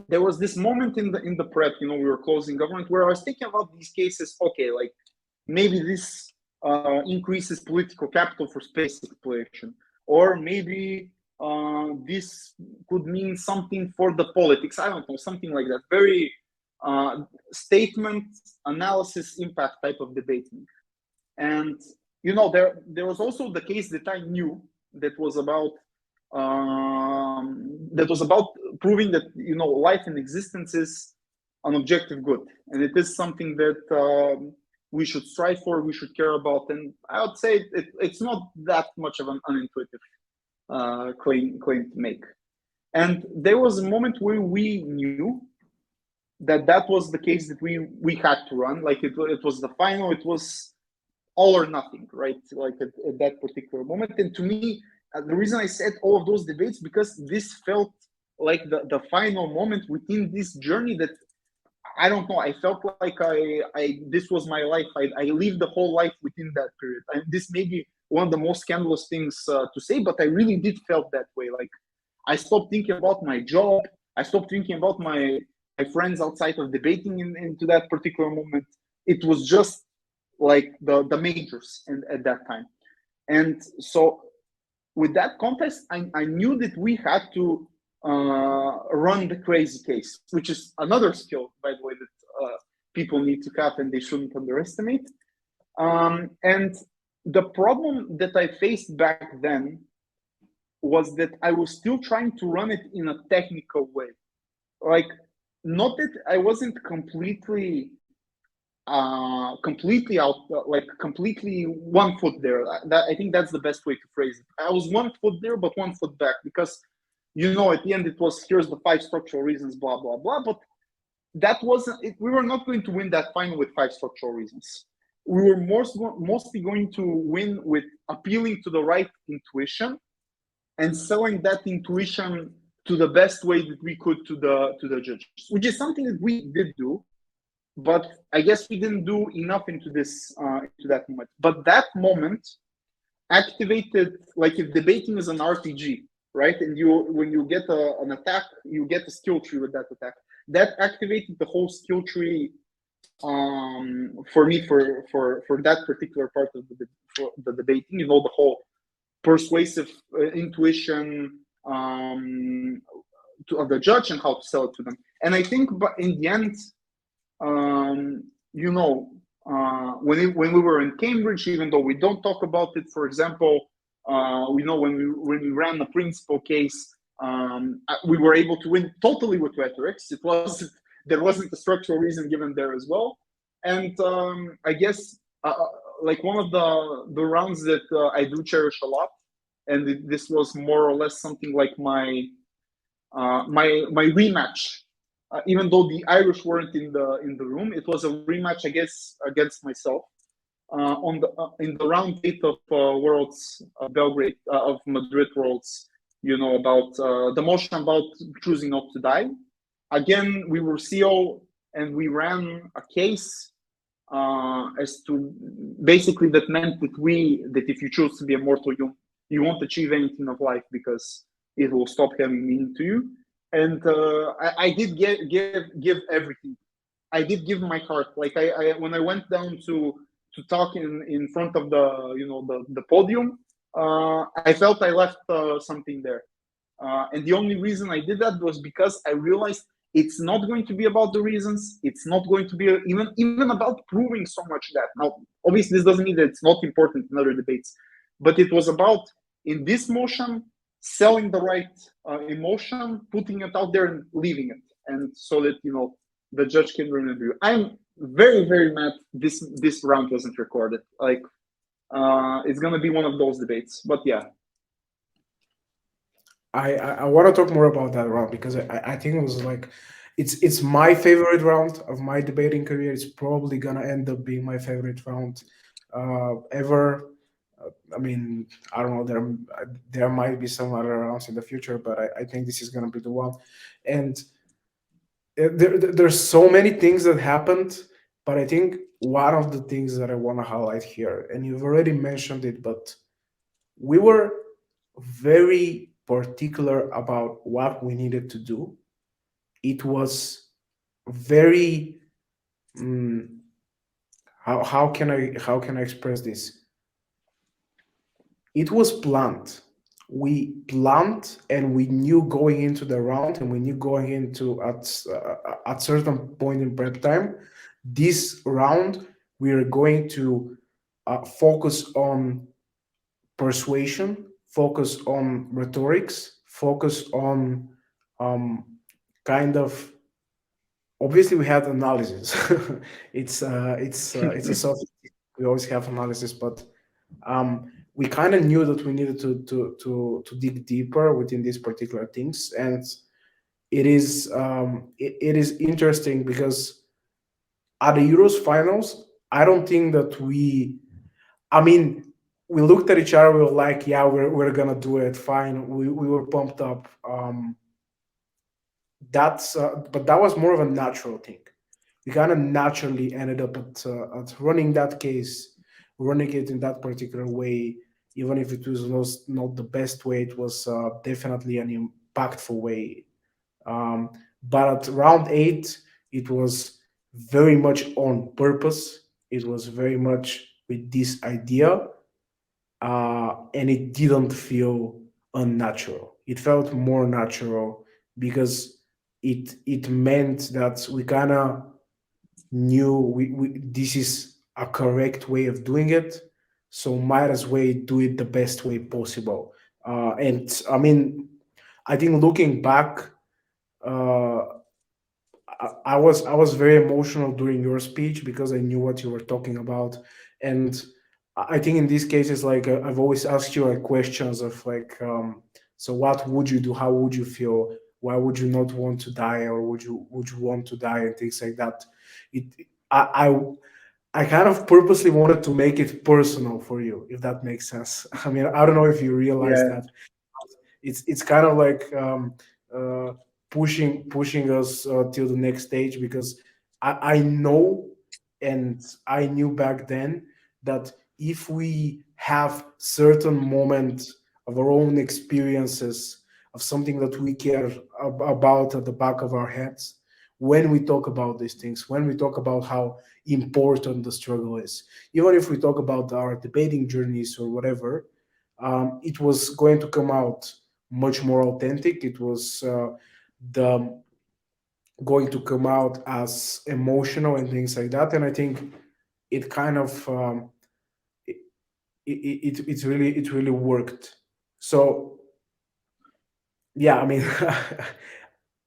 There was this moment in the prep, we were closing government, where I was thinking about these cases. Okay, like maybe this increases political capital for space exploration, or maybe this could mean something for the politics. I don't know, something like that. Very statement, analysis, impact type of debating. And there was also the case that I knew that was about proving that life and existence is an objective good, and it is something that we should strive for, we should care about. And I would say it's not that much of an unintuitive claim to make. And there was a moment where we knew that was the case that we had to run. Like it was the final, it was all or nothing, right? Like at that particular moment. And to me, the reason I said all of those debates, because this felt like the final moment within this journey that, I don't know, I felt like this was my life. I lived the whole life within that period. And this may be one of the most scandalous things to say, but I really did felt that way. Like I stopped thinking about my job. I stopped thinking about my friends outside of debating into that particular moment. It was just like the majors at that time. And so with that context, I knew that we had to run the crazy case, which is another skill, by the way, that people need to have and they shouldn't underestimate. And the problem that I faced back then was that I was still trying to run it in a technical way. Like, not that I wasn't completely out, like completely 1 foot there. I think that's the best way to phrase it. I was 1 foot there, but 1 foot back, because at the end it was, here's the 5 structural reasons, blah blah blah. But that wasn't it. We were not going to win that final with 5 structural reasons. We were mostly going to win with appealing to the right intuition and selling that intuition to the best way that we could to the judges, which is something that we did do. But I guess we didn't do enough into that moment. But that moment activated, like if debating is an RPG, right? And when you get an attack, you get a skill tree with that attack. That activated the whole skill tree for me for that particular part of the debating. The whole persuasive intuition of the judge and how to sell it to them. And I think, but in the end, when we were in Cambridge, even though we don't talk about it, for example, we know when we ran the principal case, we were able to win totally with rhetorics. There wasn't a structural reason given there as well. And I guess like one of the rounds that I do cherish a lot, and this was more or less something like my rematch. Even though the Irish weren't in the room, it was a rematch, I guess, against myself in the round 8 of Worlds Belgrade of Madrid Worlds. About the motion about choosing not to die. Again, we were CO and we ran a case as to basically that meant that if you choose to be immortal, you won't achieve anything of life because it will stop having meaning to you. And I did give everything. I did give my heart. Like I when I went down to talk in front of the podium, I felt I left something there. And the only reason I did that was because I realized it's not going to be about the reasons. It's not going to be even about proving so much that. Now, obviously, this doesn't mean that it's not important in other debates, but it was about, in this motion, selling the right emotion, putting it out there and leaving it, and so that the judge can remember you. I'm very, very mad this round wasn't recorded. Like it's gonna be one of those debates. But yeah, I want to talk more about that round because I think it was like it's my favorite round of my debating career. It's probably gonna end up being my favorite round ever. I mean, I don't know. There might be some other rounds in the future, but I think this is gonna be the one. And there's so many things that happened But I think one of the things that I want to highlight here, and you've already mentioned it, but we were very particular about what we needed to do. It was very mm, how can I express this? It was planned. We planned and we knew going into the round and we knew going into at certain point in prep time, this round we are going to focus on persuasion, focus on rhetorics, focus on um, kind of obviously we had analysis. It's a soft. We always have analysis, but um, we kind of knew that we needed to dig deeper within these particular things, and it is interesting because at the Euros finals, I don't think that we. I mean, we looked at each other. We were like, "Yeah, we're gonna do it. Fine." We were pumped up. But that was more of a natural thing. We kind of naturally ended up at running that case, running it in that particular way, even if it was not the best way. It was definitely an impactful way. Um, but at round eight, it was very much on purpose. It was very much with this idea, and it didn't feel unnatural. It felt more natural because it meant that we kind of knew this is a correct way of doing it, so might as well do it the best way possible. And I mean, I think looking back, uh, I was very emotional during your speech because I knew what you were talking about, and I think in these cases, like I've always asked you like questions of like, so what would you do? How would you feel? Why would you not want to die, or would you want to die, and things like that. It I I kind of purposely wanted to make it personal for you, if that makes sense. I mean, I don't know if you realize Yeah, that it's kind of like uh, pushing us till the next stage because I know and I knew back then that if we have certain moments of our own experiences of something that we care about at the back of our heads, when we talk about these things, when we talk about how important the struggle is, even if we talk about our debating journeys or whatever, it was going to come out much more authentic. It was the going to come out as emotional and things like that. And I think it kind of it, it really worked. So yeah, I mean,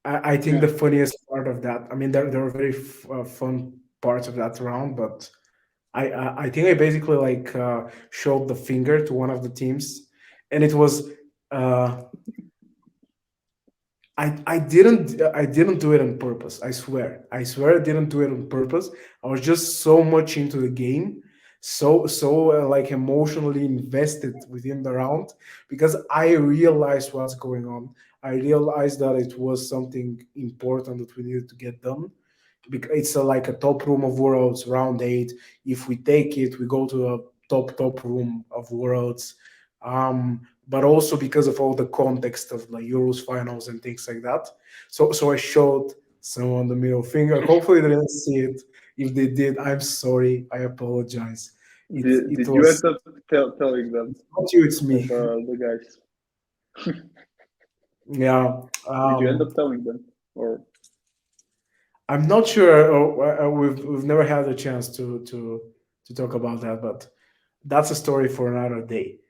I think yeah. the funniest part of that. I mean, there are very fun parts of that round, but I think I basically like showed the finger to one of the teams, and it was uh, I didn't do it on purpose. I swear I didn't do it on purpose. I was just so much into the game, so like emotionally invested within the round because I realized what's going on. I realized that it was something important that we needed to get done. Because it's like a top room of worlds, round eight. If we take it, we go to a top room of worlds. But also because of all the context of the Euros finals and things like that. So I showed someone the middle finger. Hopefully they didn't see it. If they did, I'm sorry. I apologize. It Did you was end up telling them, not you, it's me. the guys? Yeah. Did you end up telling them, or I'm not sure. We've never had a chance to talk about that, but that's a story for another day.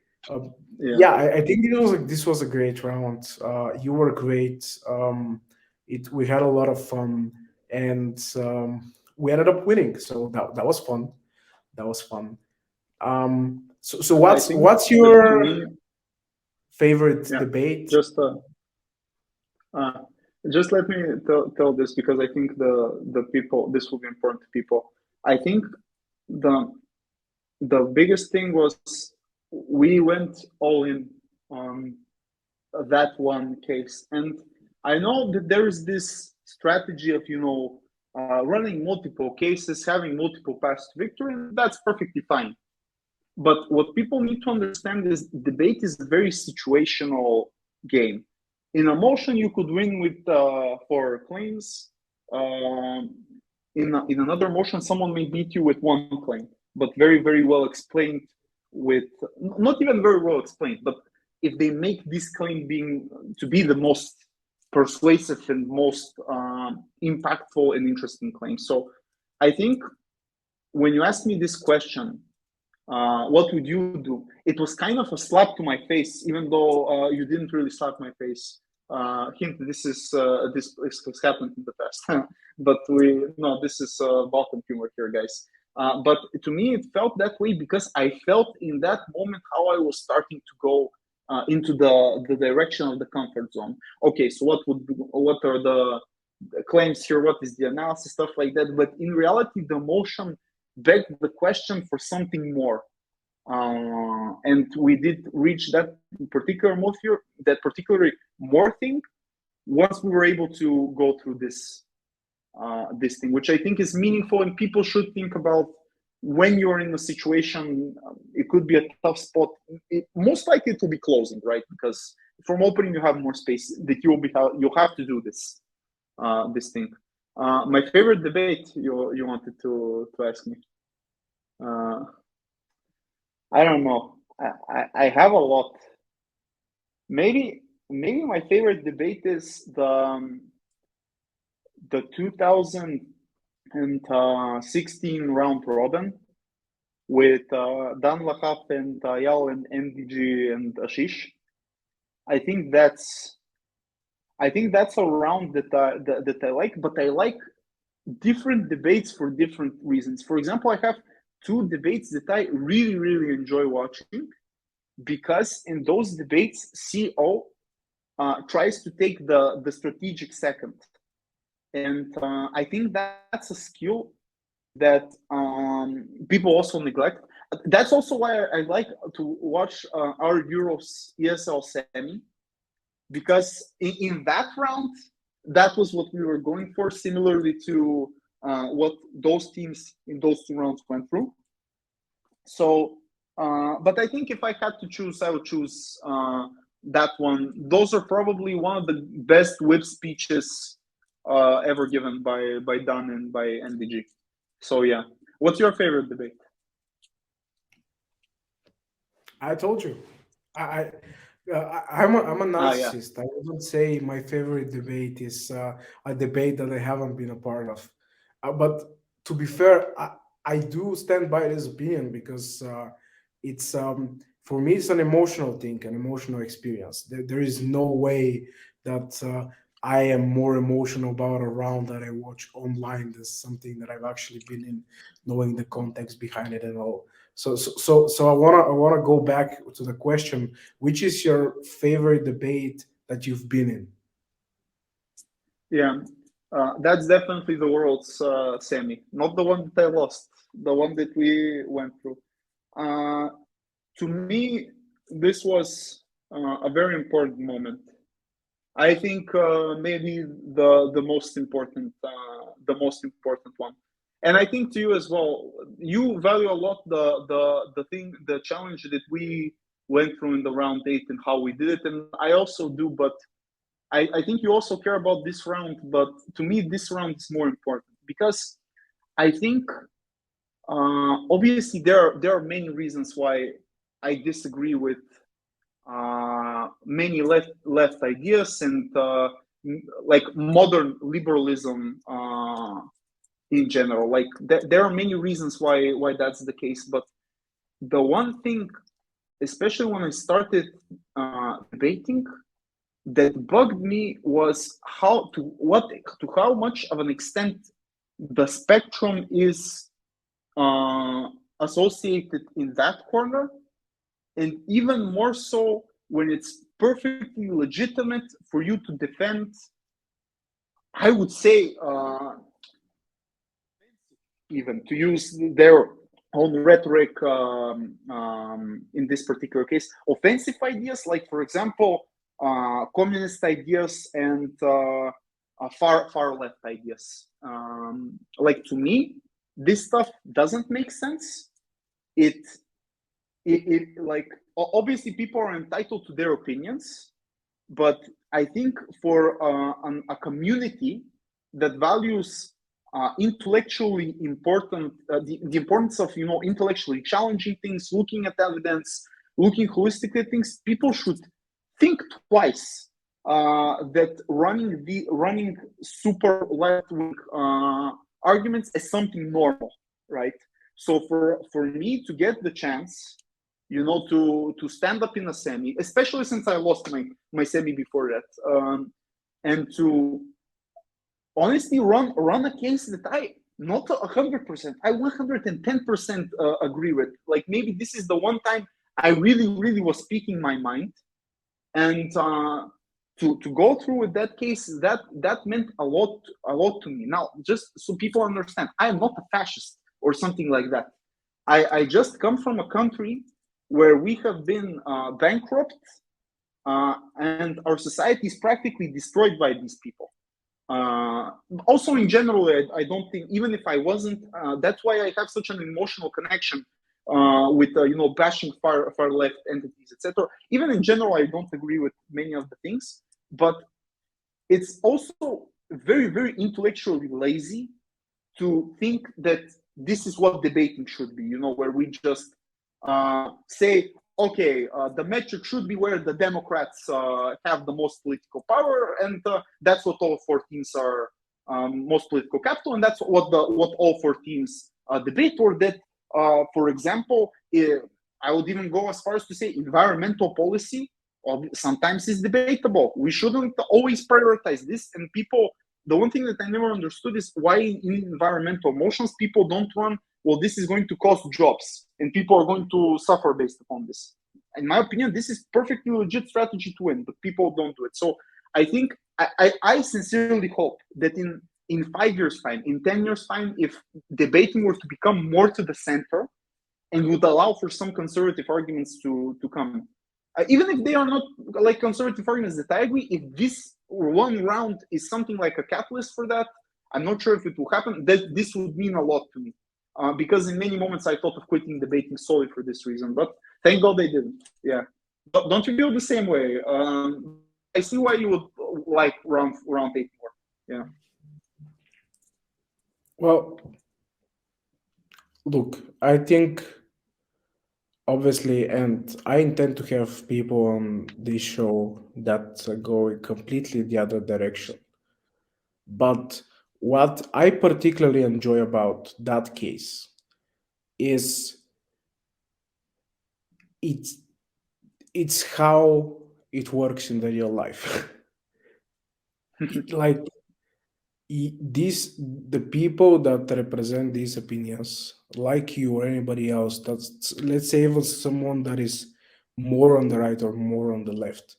yeah? Yeah, I think this was a great round. You were great. We had a lot of fun, and we ended up winning. So that was fun. That was fun. So I think what's that to your me, favorite yeah. debate? Just uh, just let me tell this because I think the people, this will be important to people. I think the the biggest thing was we went all in on that one case, and I know that there is this strategy of running multiple cases, having multiple paths to victory, and that's perfectly fine. But what people need to understand is debate is a very situational game. In a motion, you could win with 4 claims. In another motion, someone may beat you with 1 claim, but very, very well explained. With not even very well explained, but if they make this claim being to be the most persuasive and most impactful and interesting claim. So I think when you ask me this question, what would you do? It was kind of a slap to my face, even though you didn't really slap my face. Hint: this has happened in the past, but this is Balkan humor here, guys. But to me, it felt that way because I felt in that moment how I was starting to go into the direction of the comfort zone. Okay, so what are the claims here? What is the analysis, stuff like that? But in reality, the motion begged the question for something more. And we did reach that particular more thing once we were able to go through this thing, which I think is meaningful, and people should think about when you're in a situation. It could be a tough spot. Most likely it will be closing, right? Because from opening you have more space that you'll have to do this thing. My favorite debate you wanted to ask me. I don't know. I have a lot. Maybe my favorite debate is the 2016 round robin with Dan Lahaf and Yal and NDG and Ashish. I think that's a round that I like, but I like different debates for different reasons. For example, I have 2 debates that I really, really enjoy watching, because in those debates, CO tries to take the strategic second. And I think that's a skill that people also neglect. That's also why I like to watch our Euros ESL semi, because in that round, that was what we were going for, similarly to what those teams in those 2 rounds went through. So, but I think if I had to choose, I would choose that one. Those are probably one of the best whip speeches ever given by Dan and by NDG. So yeah, what's your favorite debate? I told you, I I'm a narcissist. I wouldn't say my favorite debate is a debate that I haven't been a part of. But to be fair, I do stand by this opinion because it's for me it's an emotional thing, an emotional experience. There is no way that I am more emotional about a round that I watch online than something that I've actually been in, knowing the context behind it and all. So I wanna go back to the question: which is your favorite debate that you've been in? Yeah, that's definitely the world's semi, not the one that I lost, the one that we went through. To me, this was a very important moment. I think maybe the most important one, and I think to you as well. You value a lot the challenge that we went through in the round 8 and how we did it, and I also do. But I think you also care about this round. But to me, this round is more important because I think obviously there are many reasons why I disagree with many left ideas and like modern liberalism in general. Like there are many reasons why that's the case. But the one thing, especially when I started debating, that bugged me was how much of an extent the spectrum is associated in that corner, and even more so when it's perfectly legitimate for you to defend, I would say, even to use their own rhetoric in this particular case, offensive ideas, like, for example, communist ideas and far left ideas. Like to me, this stuff doesn't make sense. It like obviously people are entitled to their opinions, but I think for a community that values intellectually important the importance of intellectually challenging things, looking at evidence, looking holistically at things, people should think twice that running super left wing arguments is something normal, right? So for me to get the chance, to stand up in a semi, especially since I lost my semi before that, and to honestly run a case that I not 100%, I 110% agree with. Like maybe this is the one time I really was speaking my mind, and to go through with that case, that meant a lot to me. Now, just so people understand, I am not a fascist or something like that. I just come from a country where we have been bankrupt, and our society is practically destroyed by these people. Also, in general, I don't think, even if I wasn't, that's why I have such an emotional connection with bashing far left entities, etc. Even in general, I don't agree with many of the things, but it's also very intellectually lazy to think that this is what debating should be. Where we just say, okay, the metric should be where the Democrats have the most political power, and that's what all four teams are, most political capital, and that's what all four teams debate. Or that, for example, I would even go as far as to say environmental policy sometimes is debatable. We shouldn't always prioritize this, and people. The one thing that I never understood is why in environmental motions people don't run, well, this is going to cost jobs and people are going to suffer based upon this. In my opinion, this is perfectly legit strategy to win, but people don't do it. So I think I sincerely hope that in 5 years' time, in 10 years' time, if debating were to become more to the center and would allow for some conservative arguments to come, even if they are not like conservative arguments that I agree, if this one round is something like a catalyst for that, I'm not sure if it will happen. This would mean a lot to me. Because in many moments I thought of quitting debating solely for this reason, but thank God they didn't. Yeah, don't you feel the same way? I see why you would like round 8 more. Yeah. Well, look, I think obviously, and I intend to have people on this show that go completely the other direction. But what I particularly enjoy about that case is it's it's how it works in the real life. Like the people that represent these opinions, like you or anybody else, that's, let's say, even someone that is more on the right or more on the left.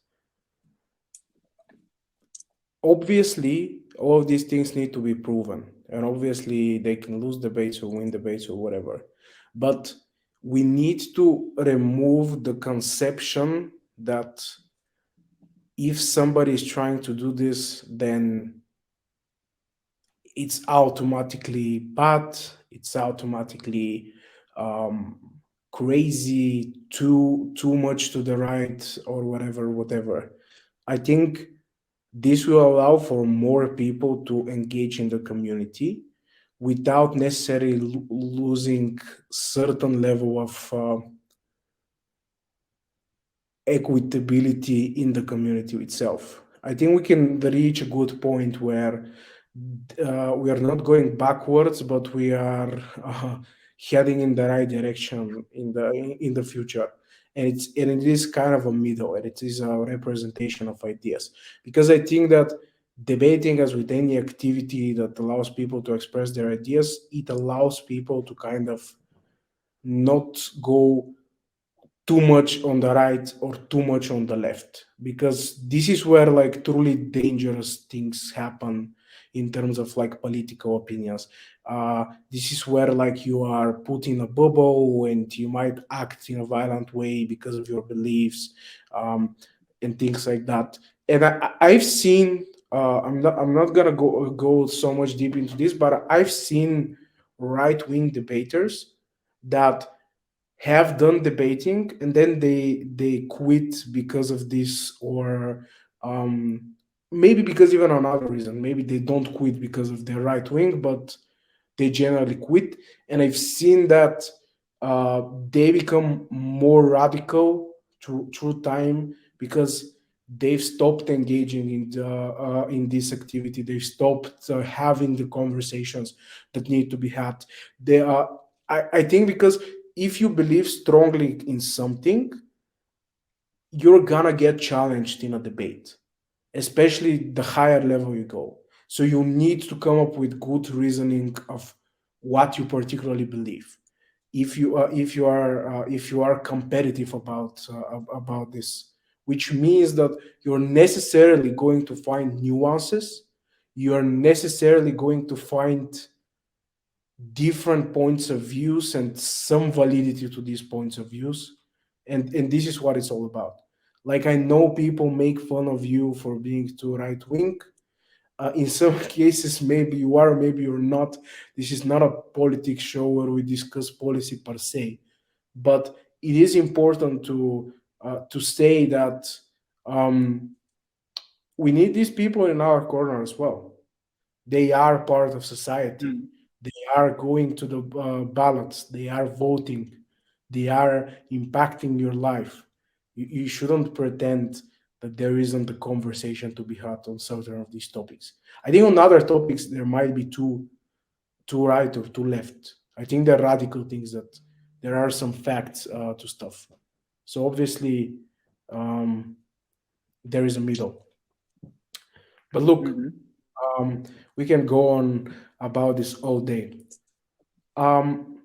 Obviously, all of these things need to be proven, and obviously they can lose debates or win debates or whatever, but we need to remove the conception that if somebody is trying to do this, then it's automatically bad, it's automatically um, crazy, too much to the right, or whatever. I think this will allow for more people to engage in the community without necessarily losing certain level of equitability in the community itself. I think we can reach a good point where we are not going backwards, but we are heading in the right direction in the future. And it is kind of a middle, and it is a representation of ideas. Because I think that debating, as with any activity that allows people to express their ideas, it allows people to kind of not go too much on the right or too much on the left, because this is where like truly dangerous things happen in terms of like political opinions. This is where like you are put in a bubble and you might act in a violent way because of your beliefs, and things like that. And I've seen I'm not gonna go so much deep into this, but I've seen right wing debaters that have done debating and then they quit because of this, or um, maybe because even another reason. Maybe they don't quit because of their right wing, but they generally quit. And I've seen that they become more radical through time because they've stopped engaging in this activity. They've stopped having the conversations that need to be had. They are, I think, because if you believe strongly in something, you're gonna get challenged in a debate, especially the higher level you go. So you need to come up with good reasoning of what you particularly believe. If you are competitive about this, which means that you're necessarily going to find nuances, you are necessarily going to find different points of views and some validity to these points of views, and this is what it's all about. Like, I know people make fun of you for being too right wing. In some cases, maybe you are, maybe you're not. This is not a politics show where we discuss policy per se, but it is important to say that um, we need these people in our corner as well. They are part of society. Mm. They are going to the ballots. They are voting. They are impacting your life. You shouldn't pretend that there isn't a conversation to be had on certain of these topics. I think on other topics there might be too right or too left. I think they're radical things that there are some facts to stuff. So obviously um, there is a middle. But look, Mm-hmm. um, we can go on about this all day. Um,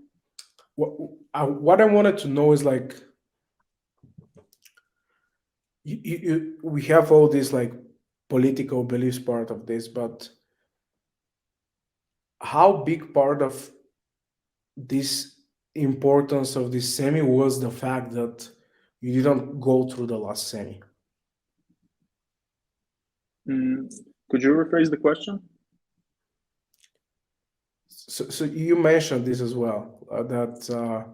what I wanted to know is like we have all this like political beliefs part of this, but how big part of this importance of this semi was the fact that you didn't go through the last semi? Mm. Could you rephrase the question? So you mentioned this as well, that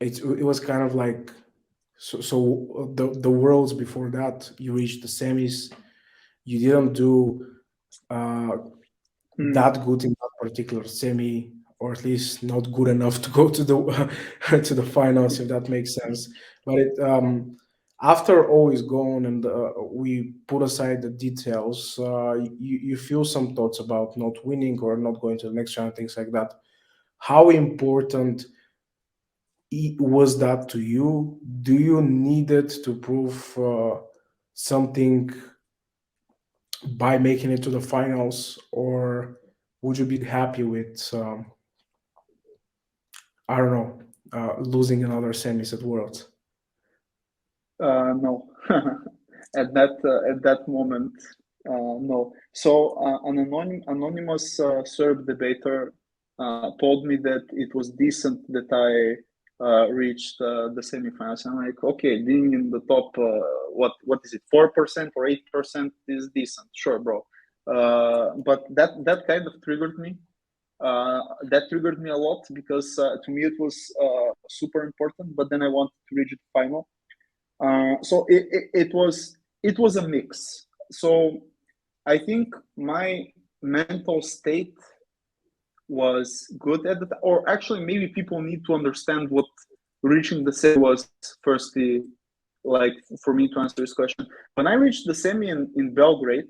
it was kind of like, the worlds before that you reached the semis, you didn't do uh, Mm. that good in that particular semi, or at least not good enough to go to the to the finals, if that makes sense. But after all is gone and we put aside the details, you feel some thoughts about not winning or not going to the next round, things like that. How important was that to you? Do you need it to prove something by making it to the finals, or would you be happy with I don't know, losing another semis at Worlds? No. At that moment, no. So an anonymous Serb debater told me that it was decent that I reached the semifinals. I'm like, okay, being in the top, what is it, 4% or 8% is decent, sure, bro. But that kind of triggered me. That triggered me a lot because to me it was super important. But then I wanted to reach the final, so it was a mix. So I think my mental state was good at the time, or actually maybe people need to understand what reaching the semi was. Firstly, like for me to answer this question, when I reached the semi in Belgrade,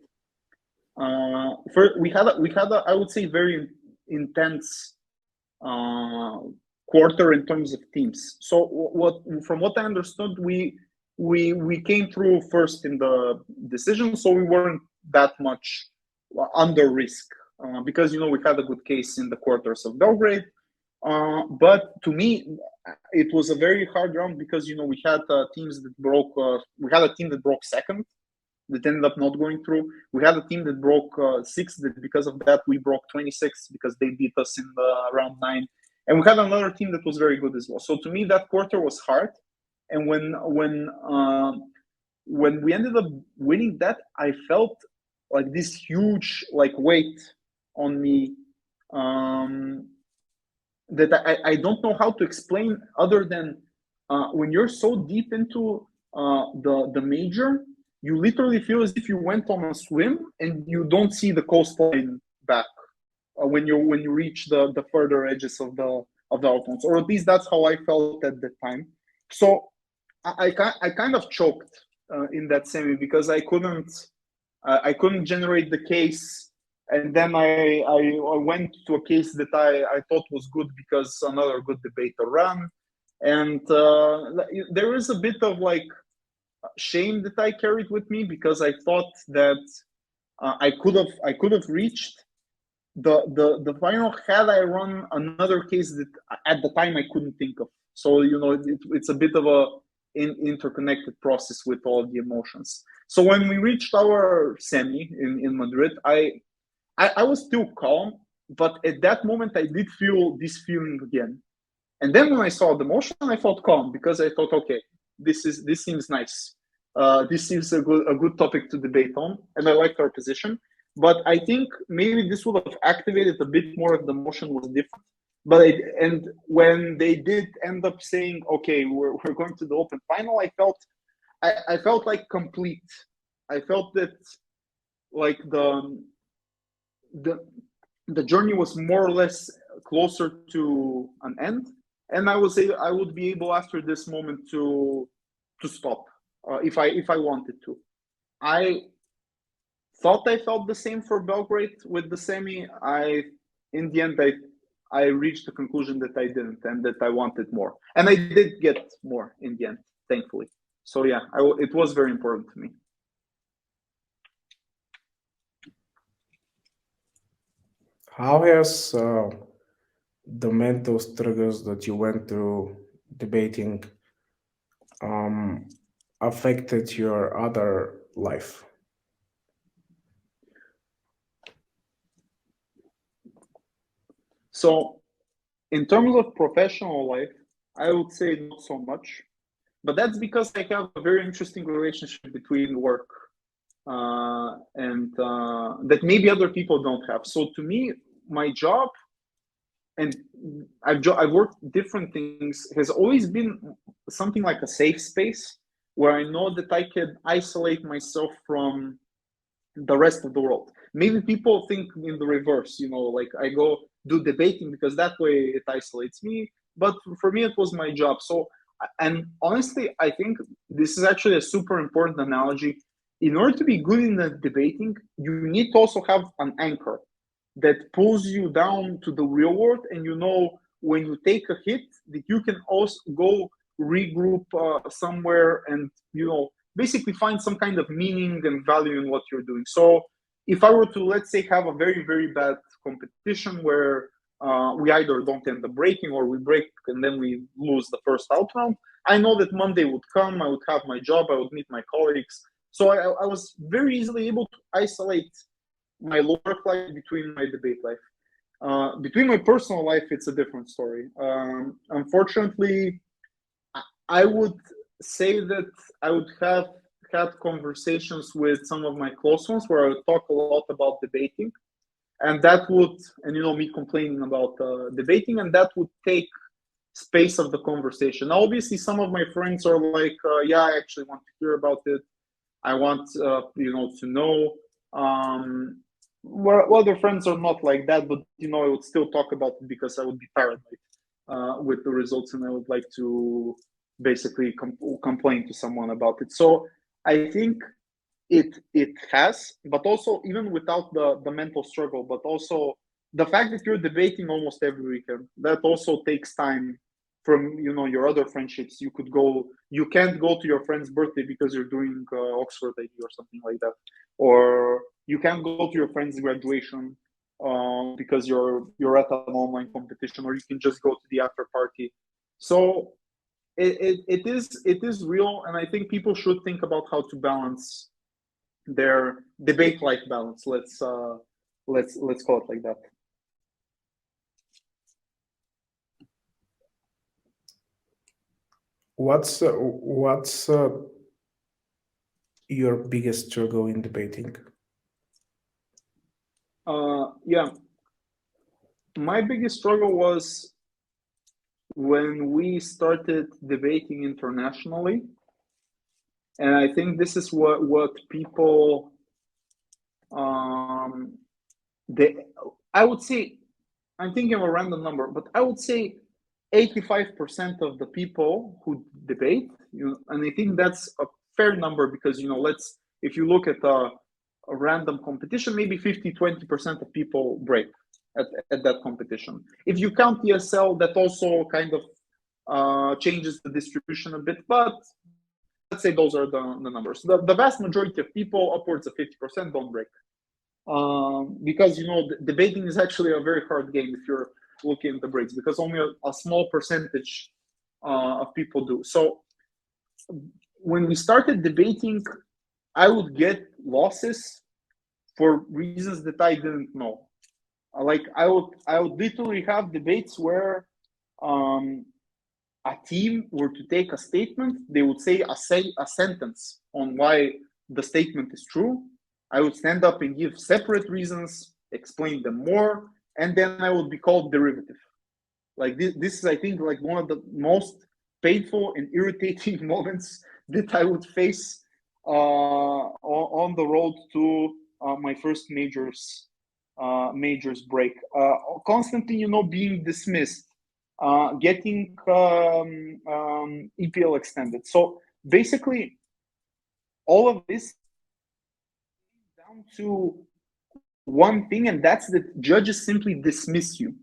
first we had a I would say very intense uh, quarter in terms of teams. So what from what I understood, we came through first in the decision, so we weren't that much under risk because we had a good case in the quarters of Belgrade. But to me, it was a very hard round because we had teams that broke. We had a team that broke second, that ended up not going through. We had a team that broke sixth. That because of that we broke 26 because they beat us in the round nine, and we had another team that was very good as well. So to me, that quarter was hard, and when we ended up winning that, I felt like this huge like weight on me, that I don't know how to explain other than when you're so deep into the major, you literally feel as if you went on a swim and you don't see the coastline back when you reach the further edges of the outlands, or at least that's how I felt at the time. So I kind of choked in that semi because I couldn't generate the case, and then I went to a case that I thought was good because another good debater ran, and there is a bit of like shame that I carried with me because I thought that I could have reached the final had I run another case that at the time I couldn't think of. So it's a bit of a interconnected process with all the emotions. So when we reached our semi in Madrid, I was still calm, but at that moment I did feel this feeling again. And then when I saw the motion, I felt calm because I thought, okay, this seems nice. This seems a good topic to debate on, and I liked our position. But I think maybe this would have activated a bit more if the motion was different. And when they did end up saying, okay, we're going to the open final, I felt like complete. I felt that like the the journey was more or less closer to an end, and I would be able after this moment to stop if I wanted to. I thought I felt the same for Belgrade with the semi. In the end I reached the conclusion that I didn't and that I wanted more, and I did get more in the end, thankfully. So yeah, it was very important to me. How has the mental struggles that you went through debating affected your other life? So in terms of professional life, I would say not so much, but that's because I have a very interesting relationship between work and that maybe other people don't have. So to me, my job, and I've worked different things, has always been something like a safe space where I know that I can isolate myself from the rest of the world. Maybe people think in the reverse, like I go do debating because that way it isolates me. But for me, it was my job. So, and honestly, I think this is actually a super important analogy. In order to be good in the debating, you need to also have an anchor that pulls you down to the real world, and when you take a hit that you can also go regroup somewhere and basically find some kind of meaning and value in what you're doing. So if I were to, let's say, have a very very bad competition where we either don't end up breaking or we break and then we lose the first out round, I know that Monday would come, I would have my job, I would meet my colleagues. So I was very easily able to isolate my work life between my debate life. Between my personal life, it's a different story. Unfortunately, I would say that I would have had conversations with some of my close ones where I would talk a lot about debating, and that would, and me complaining about debating, and that would take space of the conversation. Now, obviously, some of my friends are like, "Yeah, I actually want to hear about it. I want, to know." Where other friends are not like that, but I would still talk about it because I would be paranoid with the results, and I would like to basically complain to someone about it. So I think it has, but also even without the mental struggle, but also the fact that you're debating almost every weekend, that also takes time from your other friendships. You can't go to your friend's birthday because you're doing Oxford ID or something like that, or you can't go to your friend's graduation because you're at an online competition, or you can just go to the after party. So it is real, and I think people should think about how to balance their debate life balance. Let's call it like that. What's your biggest struggle in debating? Yeah, my biggest struggle was when we started debating internationally, and I think this is what people they I would say, I'm thinking of a random number, but I would say 85% of the people who debate, and I think that's a fair number because, let's, if you look at a random competition, maybe 50-20% of people break at that competition. If you count ESL, that also kind of changes the distribution a bit, but let's say those are the numbers. The vast majority of people, upwards of 50%, don't break. Because debating is actually a very hard game if you're looking at the breaks, because only a small percentage of people do. So when we started debating, I would get losses for reasons that I didn't know. Like I would literally have debates where a team were to take a statement, they would say a sentence on why the statement is true. I would stand up and give separate reasons, explain them more, and then I would be called derivative. Like this is, I think, like one of the most painful and irritating moments that I would face on the road to my first majors break. Constantly, being dismissed, getting EPL extended. So basically, all of this down to one thing, and that's that judges simply dismiss you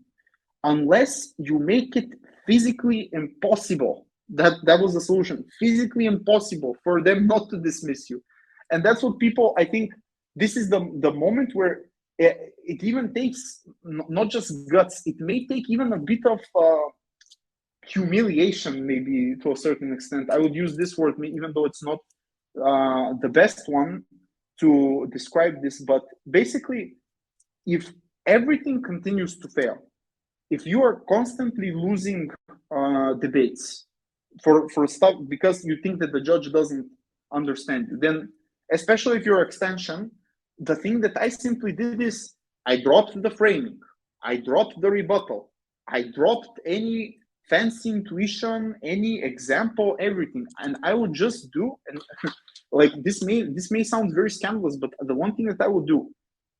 unless you make it physically impossible. That was the solution. Physically impossible for them not to dismiss you, and that's what people. I think this is the moment where it even takes not just guts. It may take even a bit of humiliation, maybe to a certain extent. I would use this word, even though it's not the best one to describe this. But basically, if everything continues to fail, if you are constantly losing debates for stuff because you think that the judge doesn't understand you, then especially if you're extension, the thing that I simply did is I dropped the framing, I dropped the rebuttal, I dropped any fancy intuition, any example, everything, and I would just do, and like this may sound very scandalous, but the one thing that I would do,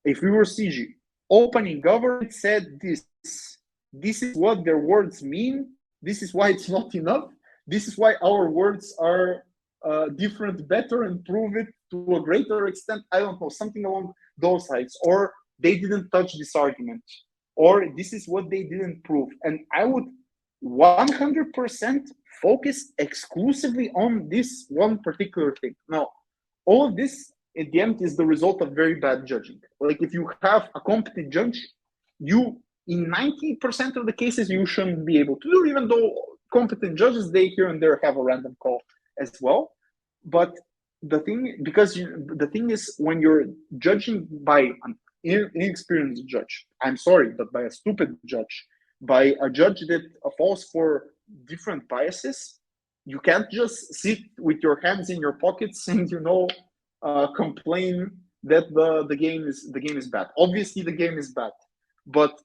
if we were CG, opening government said this is what their words mean, this is why it's not enough, this is why our words are different, better, and prove it to a greater extent. I don't know, something along those lines. Or they didn't touch this argument, or this is what they didn't prove. And I would 100% focus exclusively on this one particular thing. Now, all of this at the end is the result of very bad judging. Like if you have a competent judge, you in 90% of the cases you shouldn't be able to do, even though competent judges, they here and there have a random call as well. But the thing is, when you're judging by an inexperienced judge, I'm sorry, but by a stupid judge, by a judge that falls for different biases, you can't just sit with your hands in your pockets and complain that the game is bad. Obviously, the game is bad, but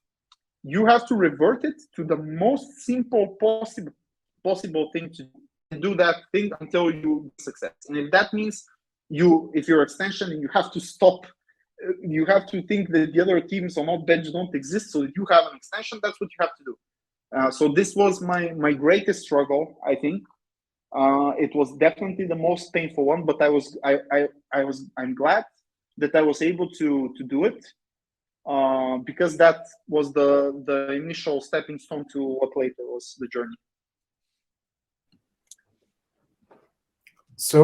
you have to revert it to the most simple possible thing to do, and do that thing until you success. And if that means if you're extension and you have to stop, you have to think that the other teams on all bench don't exist, so that you have an extension, that's what you have to do. So this was my greatest struggle, I think. It was definitely the most painful one, but I'm glad that I was able to do it, because that was the initial stepping stone to what later was the journey. So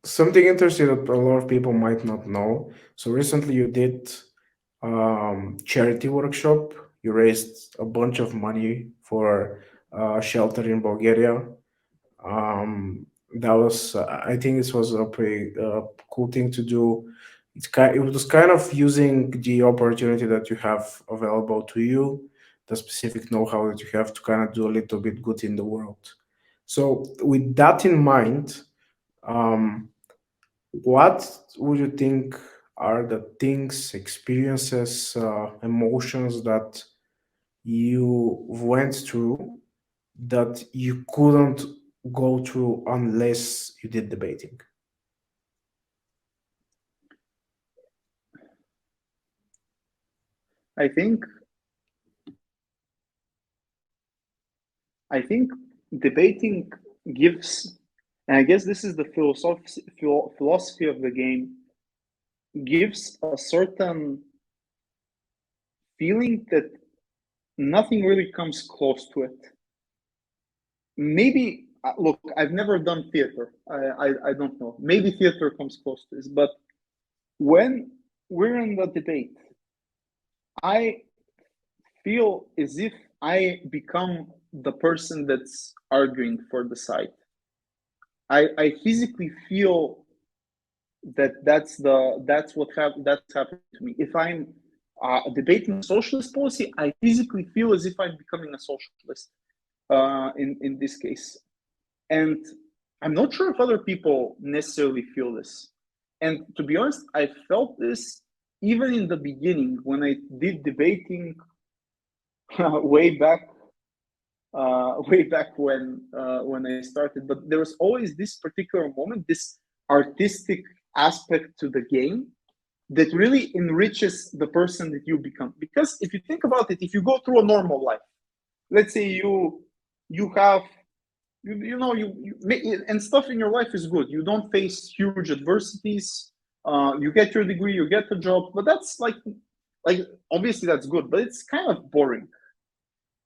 something interesting that a lot of people might not know. So recently you did charity workshop. You raised a bunch of money for shelter in Bulgaria. That was, I think, this was a pretty cool thing to do. It was kind of using the opportunity that you have available to you, the specific know-how that you have to kind of do a little bit good in the world. So with that in mind, um, what would you think are the things, experiences, emotions that you went through that you couldn't go through unless you did debating? I think I think debating gives, and I guess this is the philosophy of the game, gives a certain feeling that nothing really comes close to it. Maybe look, I've never done theater. I don't know. Maybe theater comes close to this, but when we're in the debate, I feel as if I become the person that's arguing for the side. I physically feel that that's happening to me. If I'm debating socialist policy, I physically feel as if I'm becoming a socialist in this case, and I'm not sure if other people necessarily feel this. And to be honest, I felt this even in the beginning when I did debating way back way back when I started. But there was always this particular moment, this artistic aspect to the game that really enriches the person that you become. Because if you think about it, if you go through a normal life, let's say you have and stuff in your life is good. You don't face huge adversities. You get your degree, you get a job, but that's like obviously that's good, but it's kind of boring,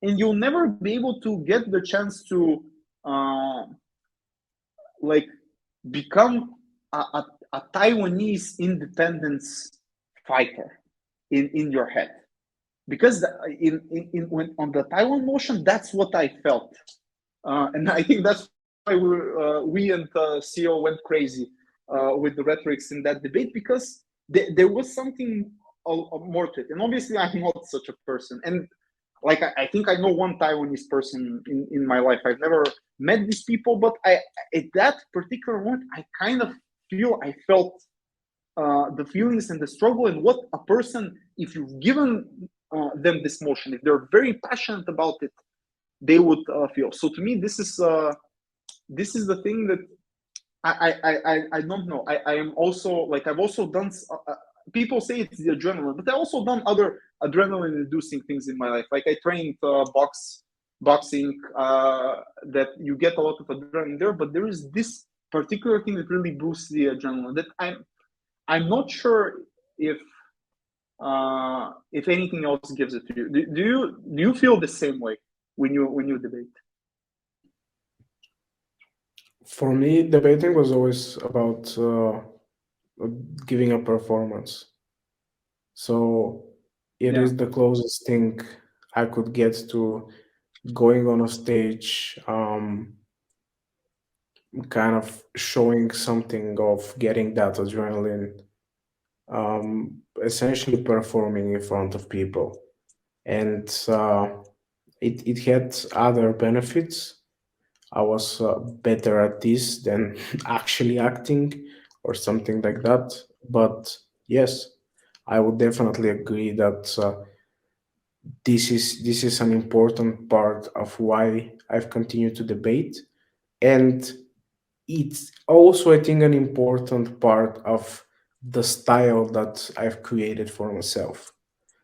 and you'll never be able to get the chance to uh, like become a Taiwanese independence fighter in your head, because in when on the Taiwan motion, that's what I felt, and I think that's why we and CEO went crazy with the rhetorics in that debate, because there was something more to it, and obviously I'm not such a person, and like I think I know one Taiwanese person in my life. I've never met these people, but I at that particular moment I kind of I felt the feelings and the struggle, and what a person, if you've given them this motion, if they're very passionate about it, they would feel. So to me, this is the thing that I don't know. I am also like I've also done. People say it's the adrenaline, but I also done other adrenaline-inducing things in my life. Like I trained boxing. That you get a lot of adrenaline there, but there is this particular thing that really boosts the adrenaline. That I'm not sure if anything else gives it to you. Do you feel the same way when you debate? For me, debating was always about giving a performance. So it Yeah, is the closest thing I could get to going on a stage, kind of showing something of getting that adrenaline, essentially performing in front of people. And it had other benefits. I was better at this than actually acting or something like that. But yes, I would definitely agree that this is an important part of why I've continued to debate, and it's also, I think, an important part of the style that I've created for myself.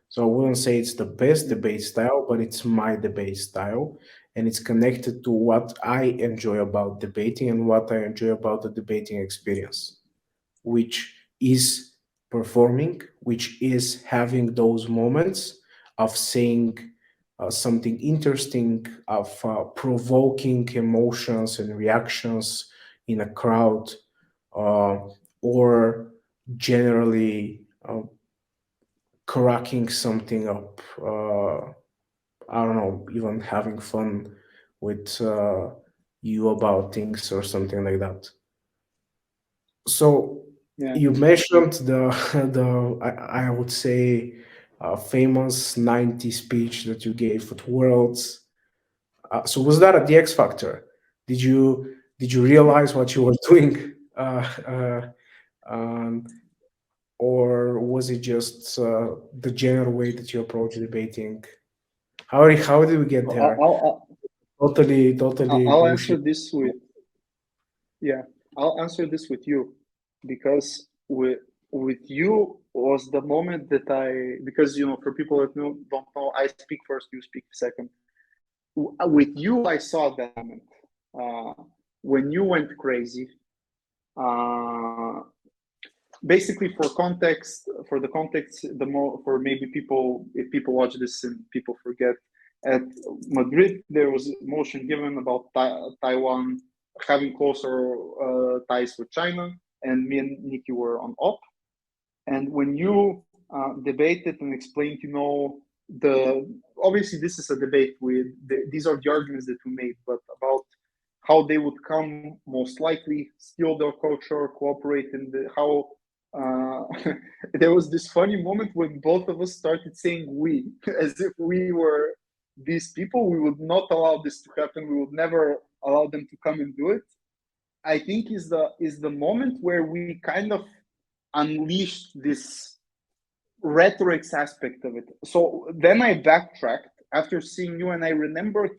So I wouldn't say it's the best debate style, but it's my debate style. And it's connected to what I enjoy about debating and what I enjoy about the debating experience, which is performing, which is having those moments of saying something interesting, of provoking emotions and reactions in a crowd, uh, or generally cracking something up. I don't know, even having fun with you about things or something like that. So yeah. you mentioned I would say famous 90 speech that you gave at Worlds. So was that at the X Factor? Did you realize what you were doing? Um, or was it just the general way that you approach debating? How did we get I'll, there? I'll, Totally I'll answer bullshit. this with, yeah, I'll answer this with you, because with you was the moment that because for people that don't know, I speak first, you speak second. With you, I saw that moment uh, when you went crazy. Uh, Basically, for the context, the more for maybe people, if people watch this and people forget, at Madrid there was motion given about Taiwan having closer ties with China, and me and Nikki were on op. And when you debated and explained, the obviously this is a debate with these are the arguments that we made, but about how they would come most likely, steal their culture, cooperate in how uh, there was this funny moment when both of us started saying we, as if we were these people. We would not allow this to happen. We would never allow them to come and do it. I think is the moment where we kind of unleashed this rhetorics aspect of it. So then I backtracked after seeing you, and I remembered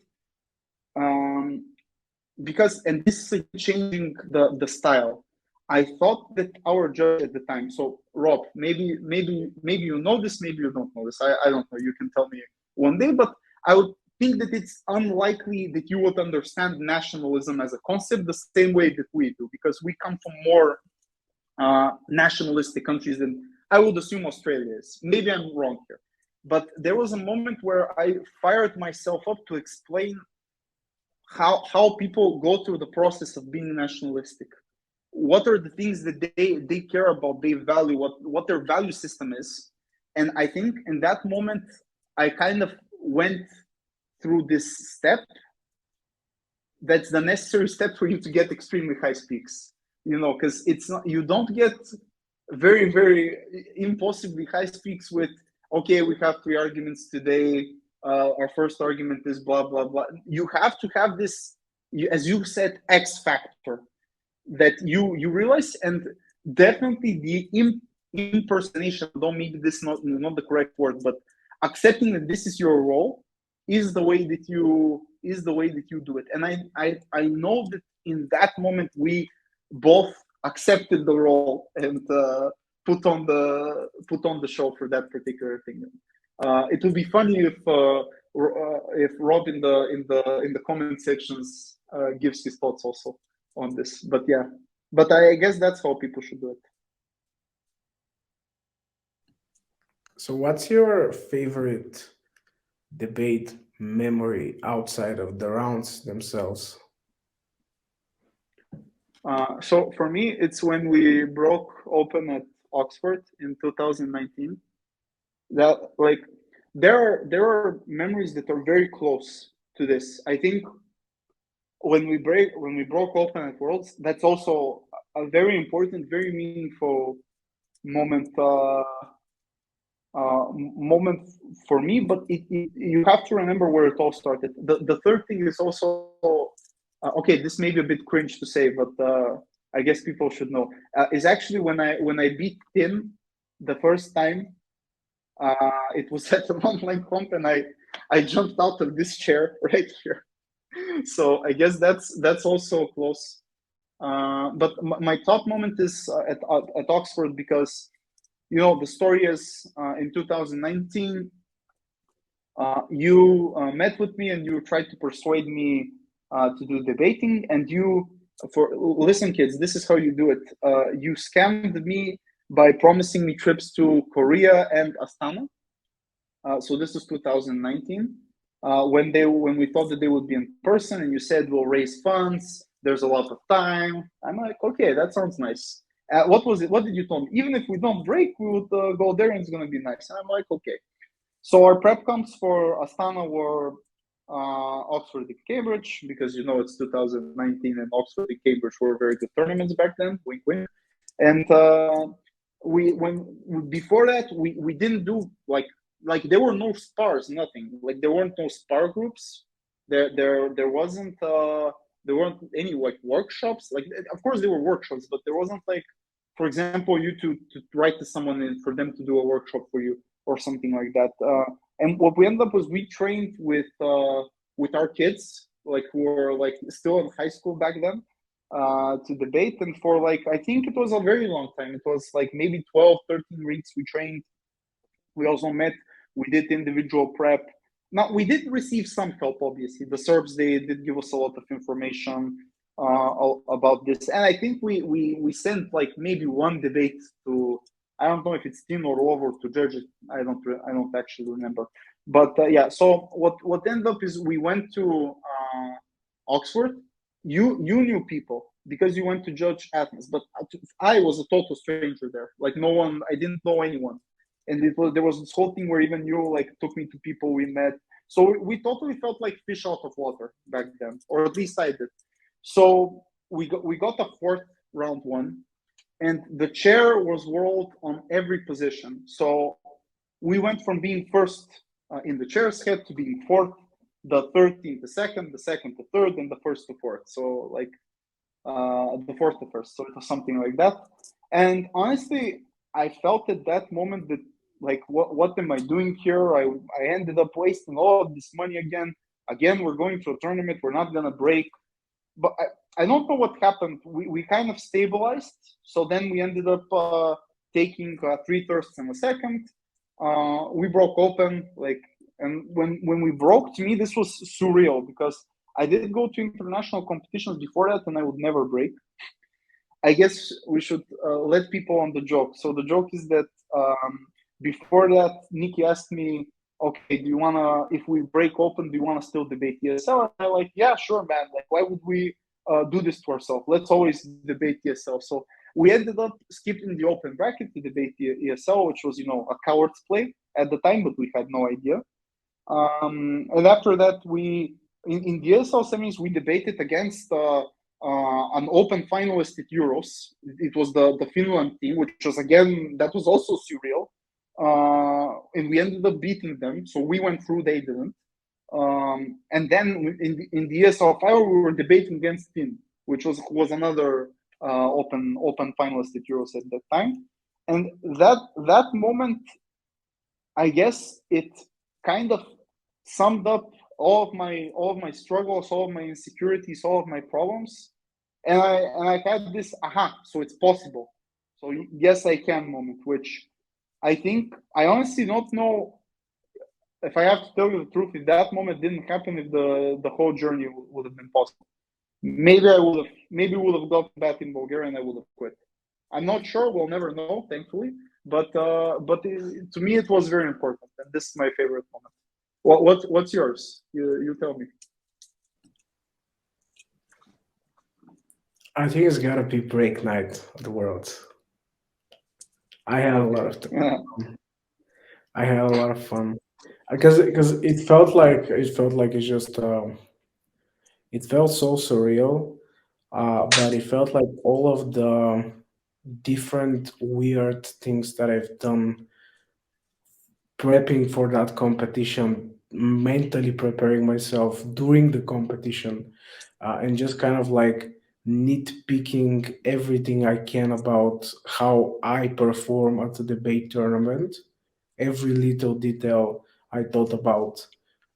um, because, and this is changing the style. I thought that our judge at the time. So Rob, maybe you know this, maybe you don't know this. I don't know. You can tell me one day, but I would think that it's unlikely that you would understand nationalism as a concept the same way that we do, because we come from more nationalistic countries than I would assume Australia is. Maybe I'm wrong here, but there was a moment where I fired myself up to explain how people go through the process of being nationalistic. What are the things that they care about, they value, what their value system is. And I think in that moment, I kind of went through this step. That's the necessary step for you to get extremely high peaks, because it's not, you don't get very, very impossibly high peaks with, okay, we have three arguments today. Our first argument is blah, blah, blah. You have to have this, as you said, X factor that you realize, and definitely the impersonation, though maybe this is not the correct word, but accepting that this is your role is the way that you do it. And I know that in that moment we both accepted the role and put on the show for that particular thing. It would be funny if Rob in the comment sections gives his thoughts also on this. But yeah, but I guess that's how people should do it. So, what's your favorite debate memory outside of the rounds themselves? So for me, it's when we broke open at Oxford in 2019. That, like, there are memories that are very close to this. I think when we broke open at Worlds, that's also a very important, very meaningful moment. Moment for me, but you have to remember where it all started. The third thing is also okay. This may be a bit cringe to say, but I guess people should know. Is actually when I beat Tim the first time. It was at an online comp, and I jumped out of this chair right here. So I guess that's also close. But my top moment is at Oxford, because the story is in 2019. You met with me and you tried to persuade me to do debating, and listen, kids, this is how you do it. You scammed me by promising me trips to Korea and Astana. So this is 2019, when we thought that they would be in person, and you said we'll raise funds. There's a lot of time. I'm like, okay, that sounds nice. What was it? What did you tell me? Even if we don't break, we would go there, and it's gonna be nice. And I'm like, okay. So our prep camps for Astana were Oxford and Cambridge, because it's 2019, and Oxford and Cambridge were very good tournaments back then. Wink, wink. And before that we didn't do like there were no spars, nothing. Like there weren't no spar groups. There wasn't there weren't any like workshops. Like, of course there were workshops, but there wasn't like for example, you to write to someone and for them to do a workshop for you or something like that. And what we ended up was we trained with our kids, like who were like still in high school back then, to debate. And for like, I think it was a very long time. It was like maybe 12, 13 weeks we trained. We also met, we did individual prep. Now, we did receive some help, obviously. The Serbs, they did give us a lot of information about this. And I think we sent like maybe one debate to, I don't know if it's Tin or Lov or to judge it. I don't actually remember. But yeah, so what ended up is we went to Oxford. You knew people because you went to judge Athens, but I was a total stranger there. Like no one, I didn't know anyone, and there was this whole thing where even you like took me to people we met. So we totally felt like fish out of water back then, or at least I did. So we got a fourth round one, and the chair was rolled on every position. So we went from being first in the chair's head to being fourth, the third team to second, the second to third, and the first to fourth. So like the fourth to first. So it was something like that. And honestly, I felt at that moment that like what am I doing here? I ended up wasting all of this money again. Again, we're going to a tournament. We're not gonna break. But I don't know what happened. We kind of stabilized. So then we ended up taking three thirds and a second. We broke open like, and when we broke, to me this was surreal because I did go to international competitions before that, and I would never break. I guess we should let people on the joke. So the joke is that before that, Nikki asked me, "Okay, do you wanna? If we break open, do you wanna still debate ESL?" And I'm like, "Yeah, sure, man. Like, why would we do this to ourselves? Let's always debate ESL." So we ended up skipping the open bracket to debate the ESL, which was a coward's play at the time, but we had no idea. And after that, we in the ESL semis we debated against an open finalist at Euros. It was the Finland team, which was again that was also surreal, and we ended up beating them. So we went through, they didn't. And then in the ESL final, we were debating against Tin, which was another open finalist at Euros at that time. And that moment, I guess it kind of summed up all of my struggles, all of my insecurities, all of my problems, and I had this aha, so it's possible. So yes, I can moment, which I think I honestly don't know if I have to tell you the truth. If that moment didn't happen, if the whole journey would have been possible, maybe would have gotten back in Bulgaria and I would have quit. I'm not sure. We'll never know, thankfully. But to me, it was very important, and this is my favorite moment. What's yours? You tell me. I think it's gotta be break night of the world. I had a lot Okay. of I had a lot of fun because it felt like it felt so surreal, but it felt like all of the different weird things that I've done prepping for that competition, mentally preparing myself during the competition, and just kind of like nitpicking everything I can about how I perform at the debate tournament. Every little detail I thought about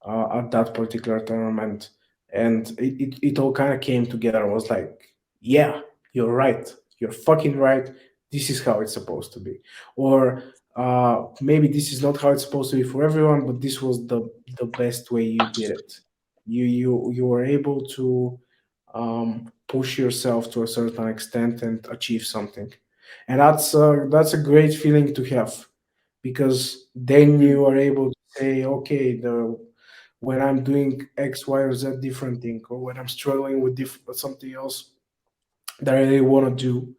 at that particular tournament, and it all kind of came together. I was like, yeah, you're right. You're fucking right. This is how it's supposed to be. Or maybe this is not how it's supposed to be for everyone, but this was the best way you did it. You were able to push yourself to a certain extent and achieve something, and that's a great feeling to have, because then Mm, you are able to say, okay, the when I'm doing X, Y, or Z different thing, or when I'm struggling with something else that I really want to do,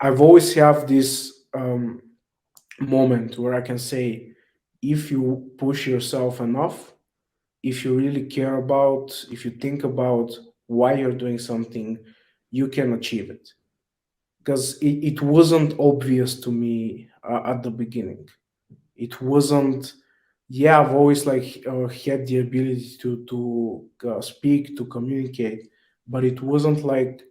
I've always have this moment where I can say, if you push yourself enough, if you really care about, if you think about why you're doing something, you can achieve it. Because it wasn't obvious to me at the beginning. It wasn't. Yeah, I've always like had the ability to speak, to communicate, but it wasn't like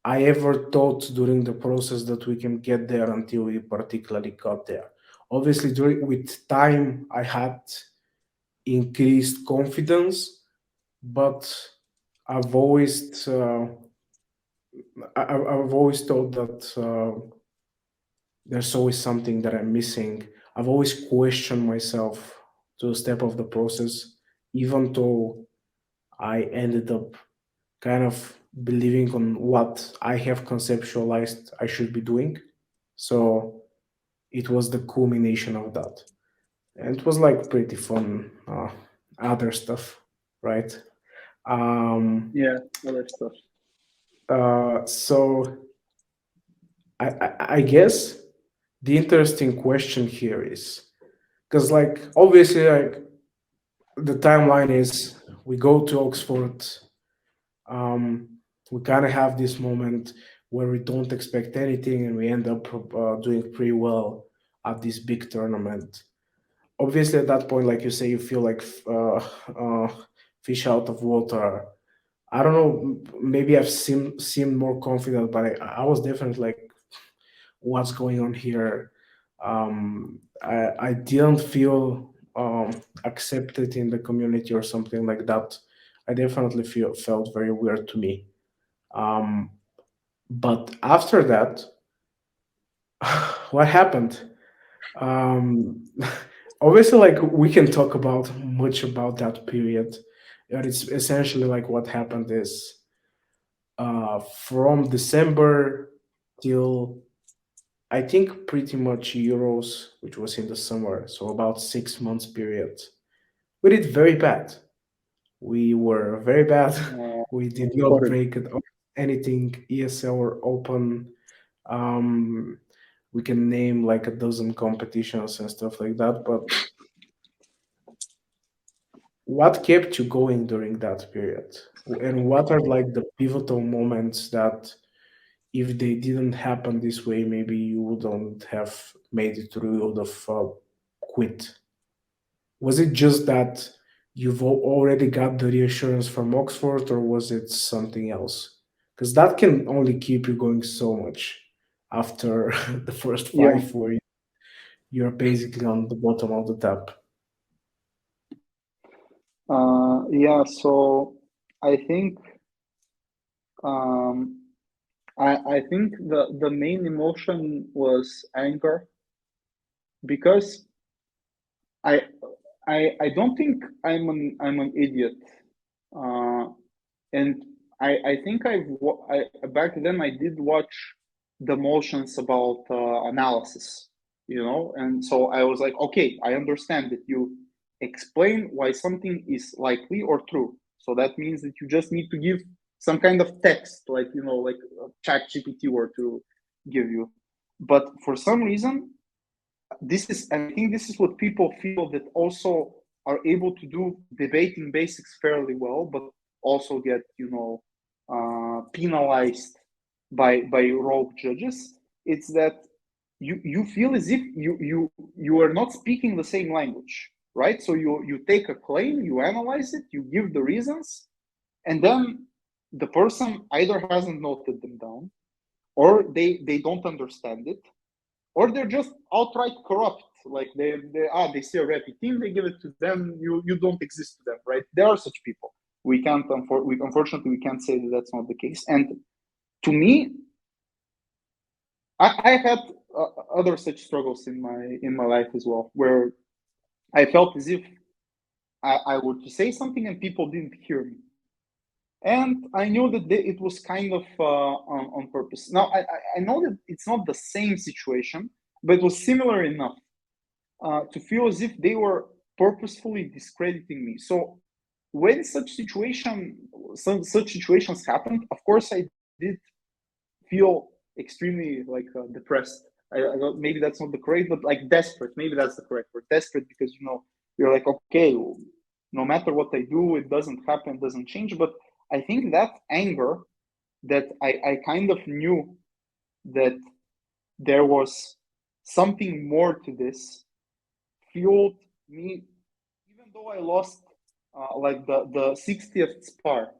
I ever thought during the process that we can get there until we particularly got there. Obviously, during with time, I had increased confidence, but I've always I've always thought that there's always something that I'm missing. I've always questioned myself to a step of the process, even though I ended up kind of believing on what I have conceptualized I should be doing. So it was the culmination of that. And it was like pretty fun, other stuff, right? Um, Yeah, other stuff. so I guess the interesting question here is because, like, obviously, like the timeline is we go to Oxford, um, we kind of have this moment where we don't expect anything and we end up doing pretty well at this big tournament. Obviously, at that point, like you say, you feel like fish out of water. I don't know, maybe I've seemed more confident, but I was definitely like, what's going on here? I didn't feel accepted in the community or something like that. I definitely felt very weird to me. Um, but after that, what happened? Um, obviously, like we can talk about much about that period, but it's essentially like what happened is from December till I think pretty much Euros, which was in the summer, so about 6 months period. We did very bad. We were very bad. We did not Horrid. break it, anything ESL or Open. Um, we can name like a dozen competitions and stuff like that. But what kept you going during that period? And what are like the pivotal moments that if they didn't happen this way, maybe you wouldn't have made it through, you would have quit? Was it just that you've already got the reassurance from Oxford, or was it something else? Because that can only keep you going so much after the first Yeah. five, where you're basically on the bottom of the tap. Yeah. So I think um, I think the main emotion was anger because I I don't think I'm an idiot, uh, and I think I back then I did watch the motions about analysis, and so I was like, okay, I understand that you explain why something is likely or true. So that means that you just need to give some kind of text, like like Chat GPT were to give you. But for some reason, this is, and I think this is what people feel that also are able to do debating basics fairly well, but also get penalized by rogue judges. It's that you feel as if you are not speaking the same language, right? So you take a claim, you analyze it, you give the reasons, and then the person either hasn't noted them down, or they don't understand it, or they're just outright corrupt. Like they see a rapid team, they give it to them. You don't exist to them, right? There are such people. We can't unfortunately we can't say that that's not the case. And to me, I had other such struggles in my life as well, where I felt as if I would to say something and people didn't hear me, and I knew that it was kind of on purpose. Now I know that it's not the same situation, but it was similar enough to feel as if they were purposefully discrediting me. So when such situations happened, of course I did feel extremely like depressed. Maybe that's not the correct, but like desperate. Maybe that's the correct word, desperate, because you're like, okay, no matter what I do, it doesn't happen, doesn't change. But I think that anger that I kind of knew that there was something more to this fueled me, even though I lost like the 60th spar.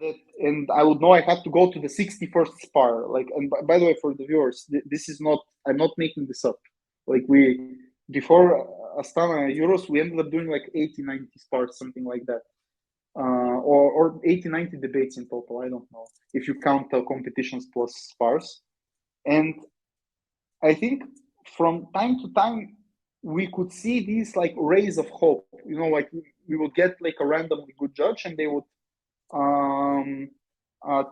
that, and I would know I had to go to the 61st spar. Like, and by the way, for the viewers, this is not, I'm not making this up. Like, we, before Astana Euros, we ended up doing like 80, 90 spars, something like that. Or 80, 90 debates in total. I don't know if you count competitions plus spars. And I think from time to time, we could see these like rays of hope. You know, like we would get like a randomly good judge, and they would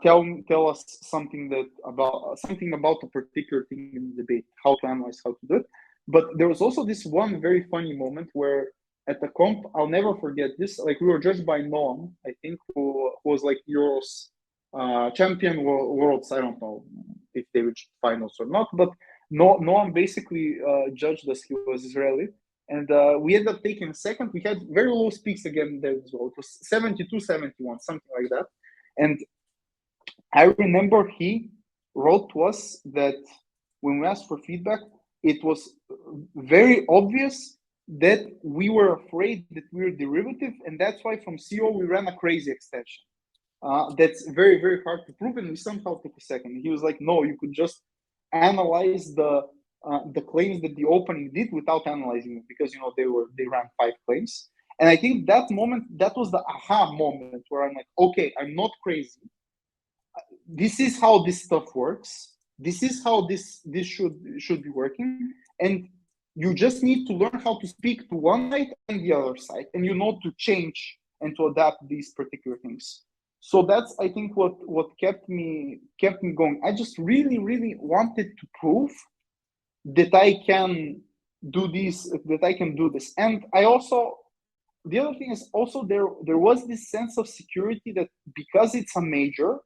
tell us something about a particular thing in the debate, how to analyze, how to do it. But there was also this one very funny moment where at the comp, I'll never forget this. Like, we were judged by Noam, I think, who was like Euros champion, worlds. I don't know if they reached finals or not, but Noam basically judged us. He was Israeli. And we ended up taking second. We had very low speaks again there as well. It was 72, 71, something like that. And I remember he wrote to us that when we asked for feedback, it was very obvious that we were afraid that we were derivative. And that's why from CO we ran a crazy extension. That's very, very hard to prove. And we somehow took a second. He was like, no, you could just analyze the claims that the opening did without analyzing it, because they ran 5 claims. And I think that moment, that was the aha moment where I'm like, okay, I'm not crazy. This is how this stuff works. This is how this should be working. And you just need to learn how to speak to one side and the other side, and to change and to adapt these particular things. So that's, I think, what kept me going. I just really, really wanted to prove that I can do this, And I also, the other thing is also there was this sense of security that because it's a major,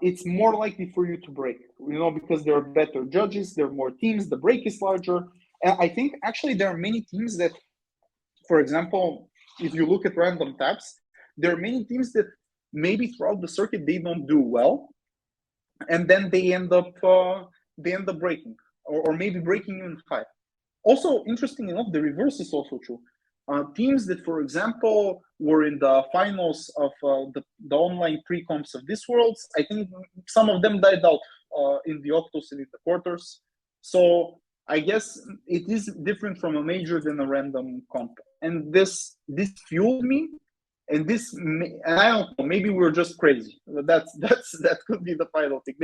it's more likely for you to break, because there are better judges, there are more teams, the break is larger. And I think actually there are many teams that, for example, if you look at random taps, there are many teams that maybe throughout the circuit they don't do well, and then they end up breaking, or maybe breaking even 5. Also, interesting enough, the reverse is also true. Teams that, for example, were in the finals of the online pre-comps of this Worlds, I think some of them died out in the octos and in the quarters. So I guess it is different from a major than a random comp. And this fueled me. And I don't know, maybe we're just crazy. That could be the final thing.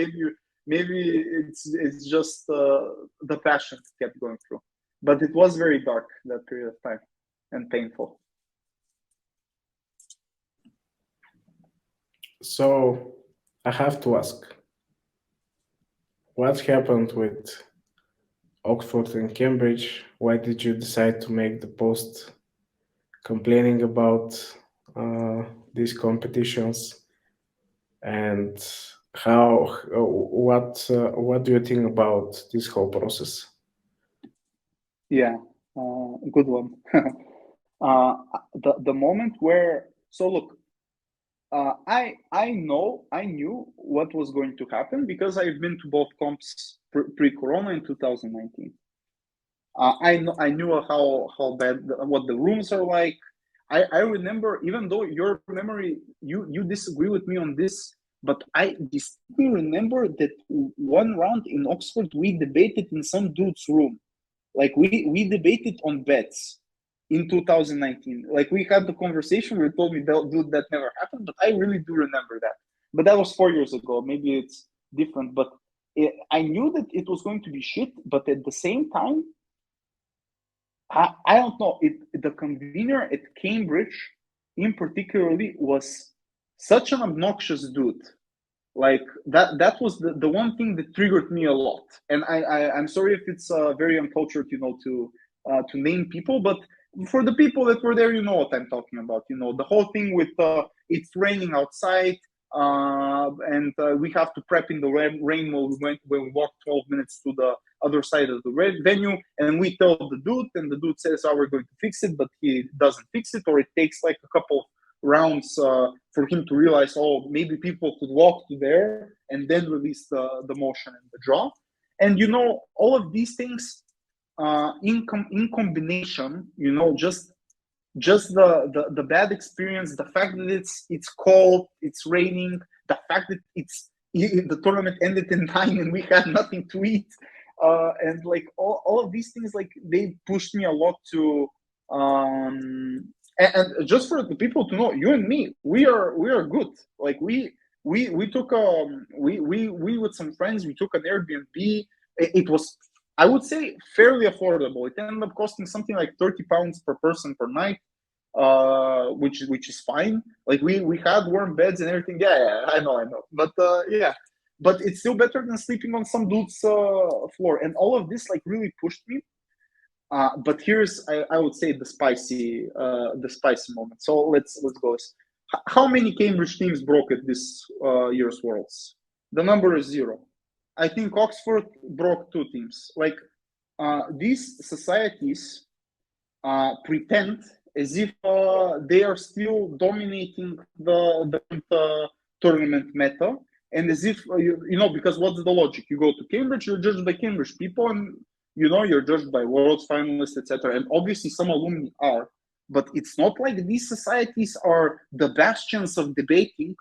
Maybe it's just the passion kept going through. But it was very dark, that period of time, and painful. So I have to ask, what happened with Oxford and Cambridge? Why did you decide to make the post complaining about these competitions? And what do you think about this whole process? Yeah, good one. The moment where, so look, I knew what was going to happen because I've been to both comps pre-corona in 2019. I knew how bad, what the rooms are like. I remember, even though your memory, you disagree with me on this, but I distinctly remember that one round in Oxford we debated in some dude's room. Like we debated on bets in 2019. Like, we had the conversation where you told me, dude, that never happened, but I really do remember that. But that was 4 years ago. Maybe it's different, but I knew that it was going to be shit. But at the same time, I don't know. The convener at Cambridge, in particularly, was such an obnoxious dude. Like, that was the one thing that triggered me a lot. And I'm sorry if it's very uncultured, to name people, but for the people that were there, you know what I'm talking about. The whole thing with it's raining outside, and we have to prep in the rain when we walk 12 minutes to the other side of the venue, and we tell the dude, and the dude says, we're going to fix it, but he doesn't fix it, or it takes like a couple of rounds for him to realize, maybe people could walk to there, and then release the motion and the draw. And all of these things in combination, just just the bad experience, the fact that it's cold, it's raining, the fact that the tournament ended in 9 and we had nothing to eat, and like all of these things, like they pushed me a lot to and just for the people to know, you and me, we are good. Like we took we with some friends, we took an Airbnb. It was, I would say, fairly affordable. It ended up costing something like £30 per person per night, which is fine. Like we had warm beds and everything. Yeah, I know. But yeah, but it's still better than sleeping on some dude's floor. And all of this like really pushed me. But here's, I would say, the spicy moment. So let's go. How many Cambridge teams broke at this year's Worlds? The number is 0. I think Oxford broke 2 teams. Like these societies pretend as if they are still dominating the tournament meta, and as if because what's the logic? You go to Cambridge, you're judged by Cambridge people, and you're judged by Worlds finalists, etc. And obviously some alumni are, but it's not like these societies are the bastions of debating,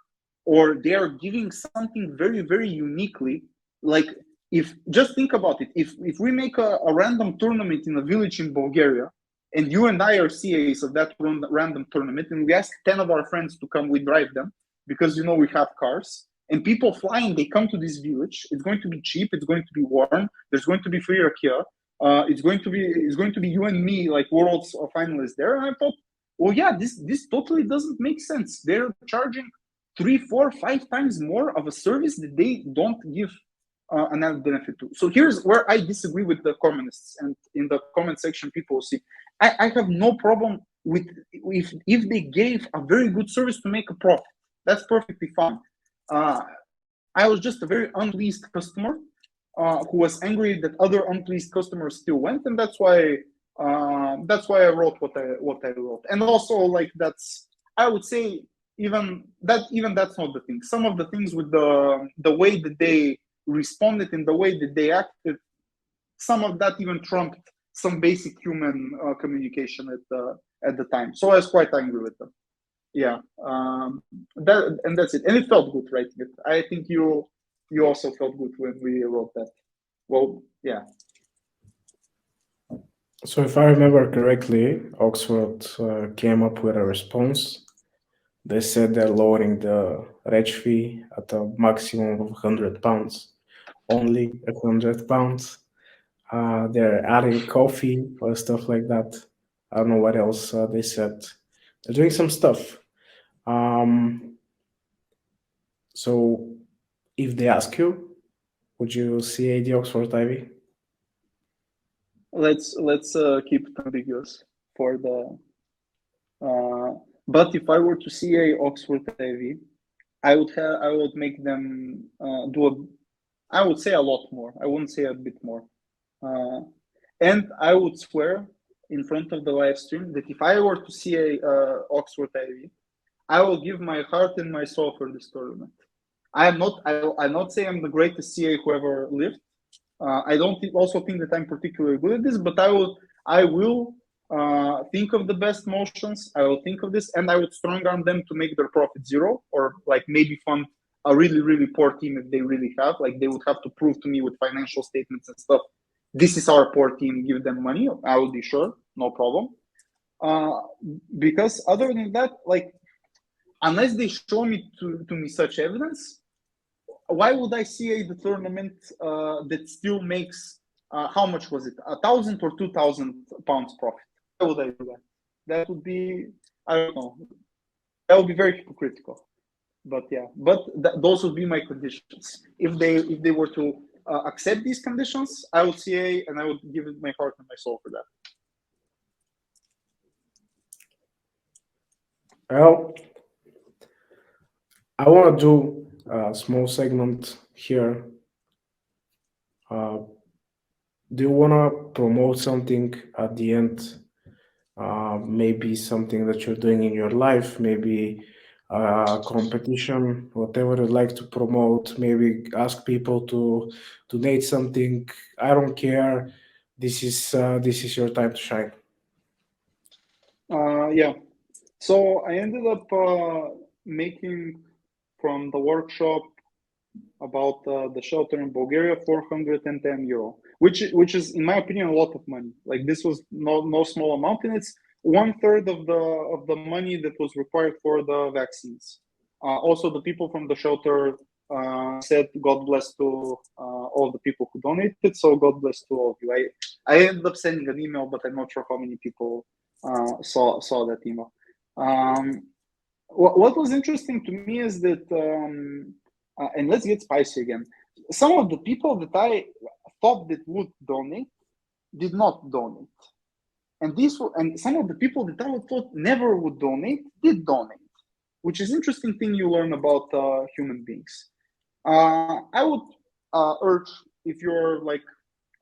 or they are giving something very, very uniquely. Like, if just think about it, if we make a random tournament in a village in Bulgaria, and you and I are CAs of that random tournament, and we ask 10 of our friends to come, we drive them because we have cars, and people flying, they come to this village. It's going to be cheap, it's going to be warm, there's going to be free rakia, it's going to be you and me, like Worlds finalists there. And I thought, well, yeah, this totally doesn't make sense. They're charging 3, 4, 5 times more of a service that they don't give an added benefit to. So here's where I disagree with the communists, and in the comment section, people will see. I have no problem with if they gave a very good service to make a profit. That's perfectly fine. I was just a very unpleased customer who was angry that other unpleased customers still went, and that's why I wrote what I wrote. And also, like, that's, I would say, even that's not the thing. Some of the things with the way that they responded and the way that they acted, some of that even trumped some basic human communication at the time. So I was quite angry with them. Yeah, that's it. And it felt good writing it. I think you also felt good when we wrote that. Well, yeah. So if I remember correctly, Oxford came up with a response. They said they're lowering the reg fee at a maximum of £100, only £100. They're adding coffee or stuff like that. I don't know what else they said. They're doing some stuff. So if they ask you, would you CA the Oxford Ivy? Let's keep it ambiguous for the. But if I were to CA Oxford Ivy, I would make them do I would say a lot more. I wouldn't say a bit more. And I would swear in front of the live stream that if I were to CA Oxford Ivy, I will give my heart and my soul for this tournament. I'm not saying I'm the greatest CA who ever lived. I don't also think that I'm particularly good at this, but I will think of the best motions. I will think of this, and I would strong arm them to make their profit 0, or like maybe fund a really, really poor team if they really have. Like, they would have to prove to me with financial statements and stuff, this is our poor team, give them money. I will be sure, no problem. Because other than that, like, unless they show me to me such evidence, why would I CA the tournament that still makes how much was it, £1,000 or £2,000 profit? Why would I do that? That would be, I don't know, that would be very hypocritical. But yeah, those would be my conditions. If they were to accept these conditions, I would CA, and I would give it my heart and my soul for that. Well, I want to do a small segment here. Do you want to promote something at the end? Maybe something that you're doing in your life, maybe a competition, whatever you'd like to promote. Maybe ask people to donate something. I don't care. This is your time to shine. Yeah. So I ended up making from the workshop about the shelter in Bulgaria 410 euro, which is in my opinion a lot of money. Like this was no small amount, and it's one third of the money that was required for the vaccines. Also, the people from the shelter said God bless to all the people who donated. So God bless to all of you. I ended up sending an email, but I'm not sure how many people saw that email. Um, what was interesting to me is that, and let's get spicy again. Some of the people that I thought that would donate did not donate, and some of the people that I thought never would donate did donate, which is interesting thing you learn about human beings. I would urge, if you're like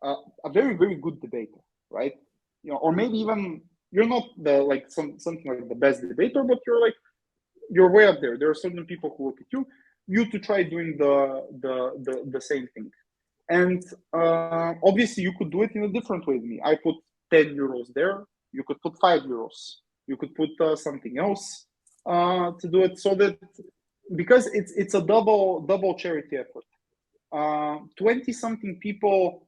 a very good debater, right? You know, or maybe even you're not the like something like the best debater, but you're way up there. There are certain people who look at you to try doing the same thing. And obviously, you could do it in a different way than me. I put 10 euros there. You could put 5 euros. You could put something else to do it, so that because it's a double charity effort. 20 something people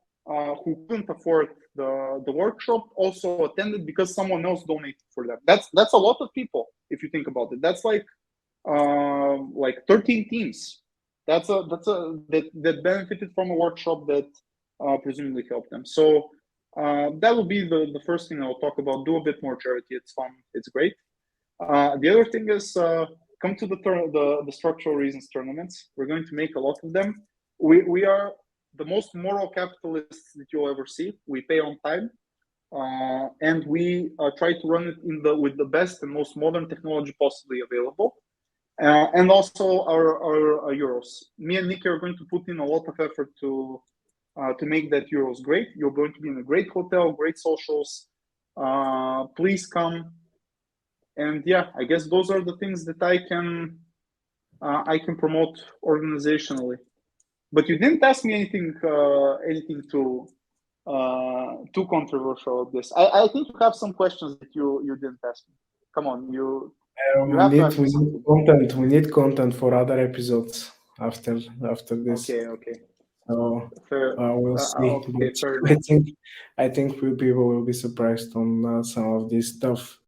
who couldn't afford the workshop also attended because someone else donated for them. That's a lot of people if you think about it. That's like 13 teams. That benefited from a workshop that presumably helped them. So that will be the first thing I'll talk about. Do a bit more charity. It's fun. It's great. The other thing is come to the structural reasons tournaments. We're going to make a lot of them. We are the most moral capitalists that you'll ever see. We pay on time, and we try to run it with the best and most modern technology possibly available. And also our Euros. Me and Nicky are going to put in a lot of effort to make that Euros great. You're going to be in a great hotel, great socials. Please come. And yeah, I guess those are the things that I can promote organizationally. But you didn't ask me anything too controversial of this. I think you have some questions that you didn't ask me. Come on, you We have to need ask me we need something. content. We need content for other episodes after this. Okay. So Fair. we'll see. Okay, But fair I enough. think I think people will be surprised on some of this stuff.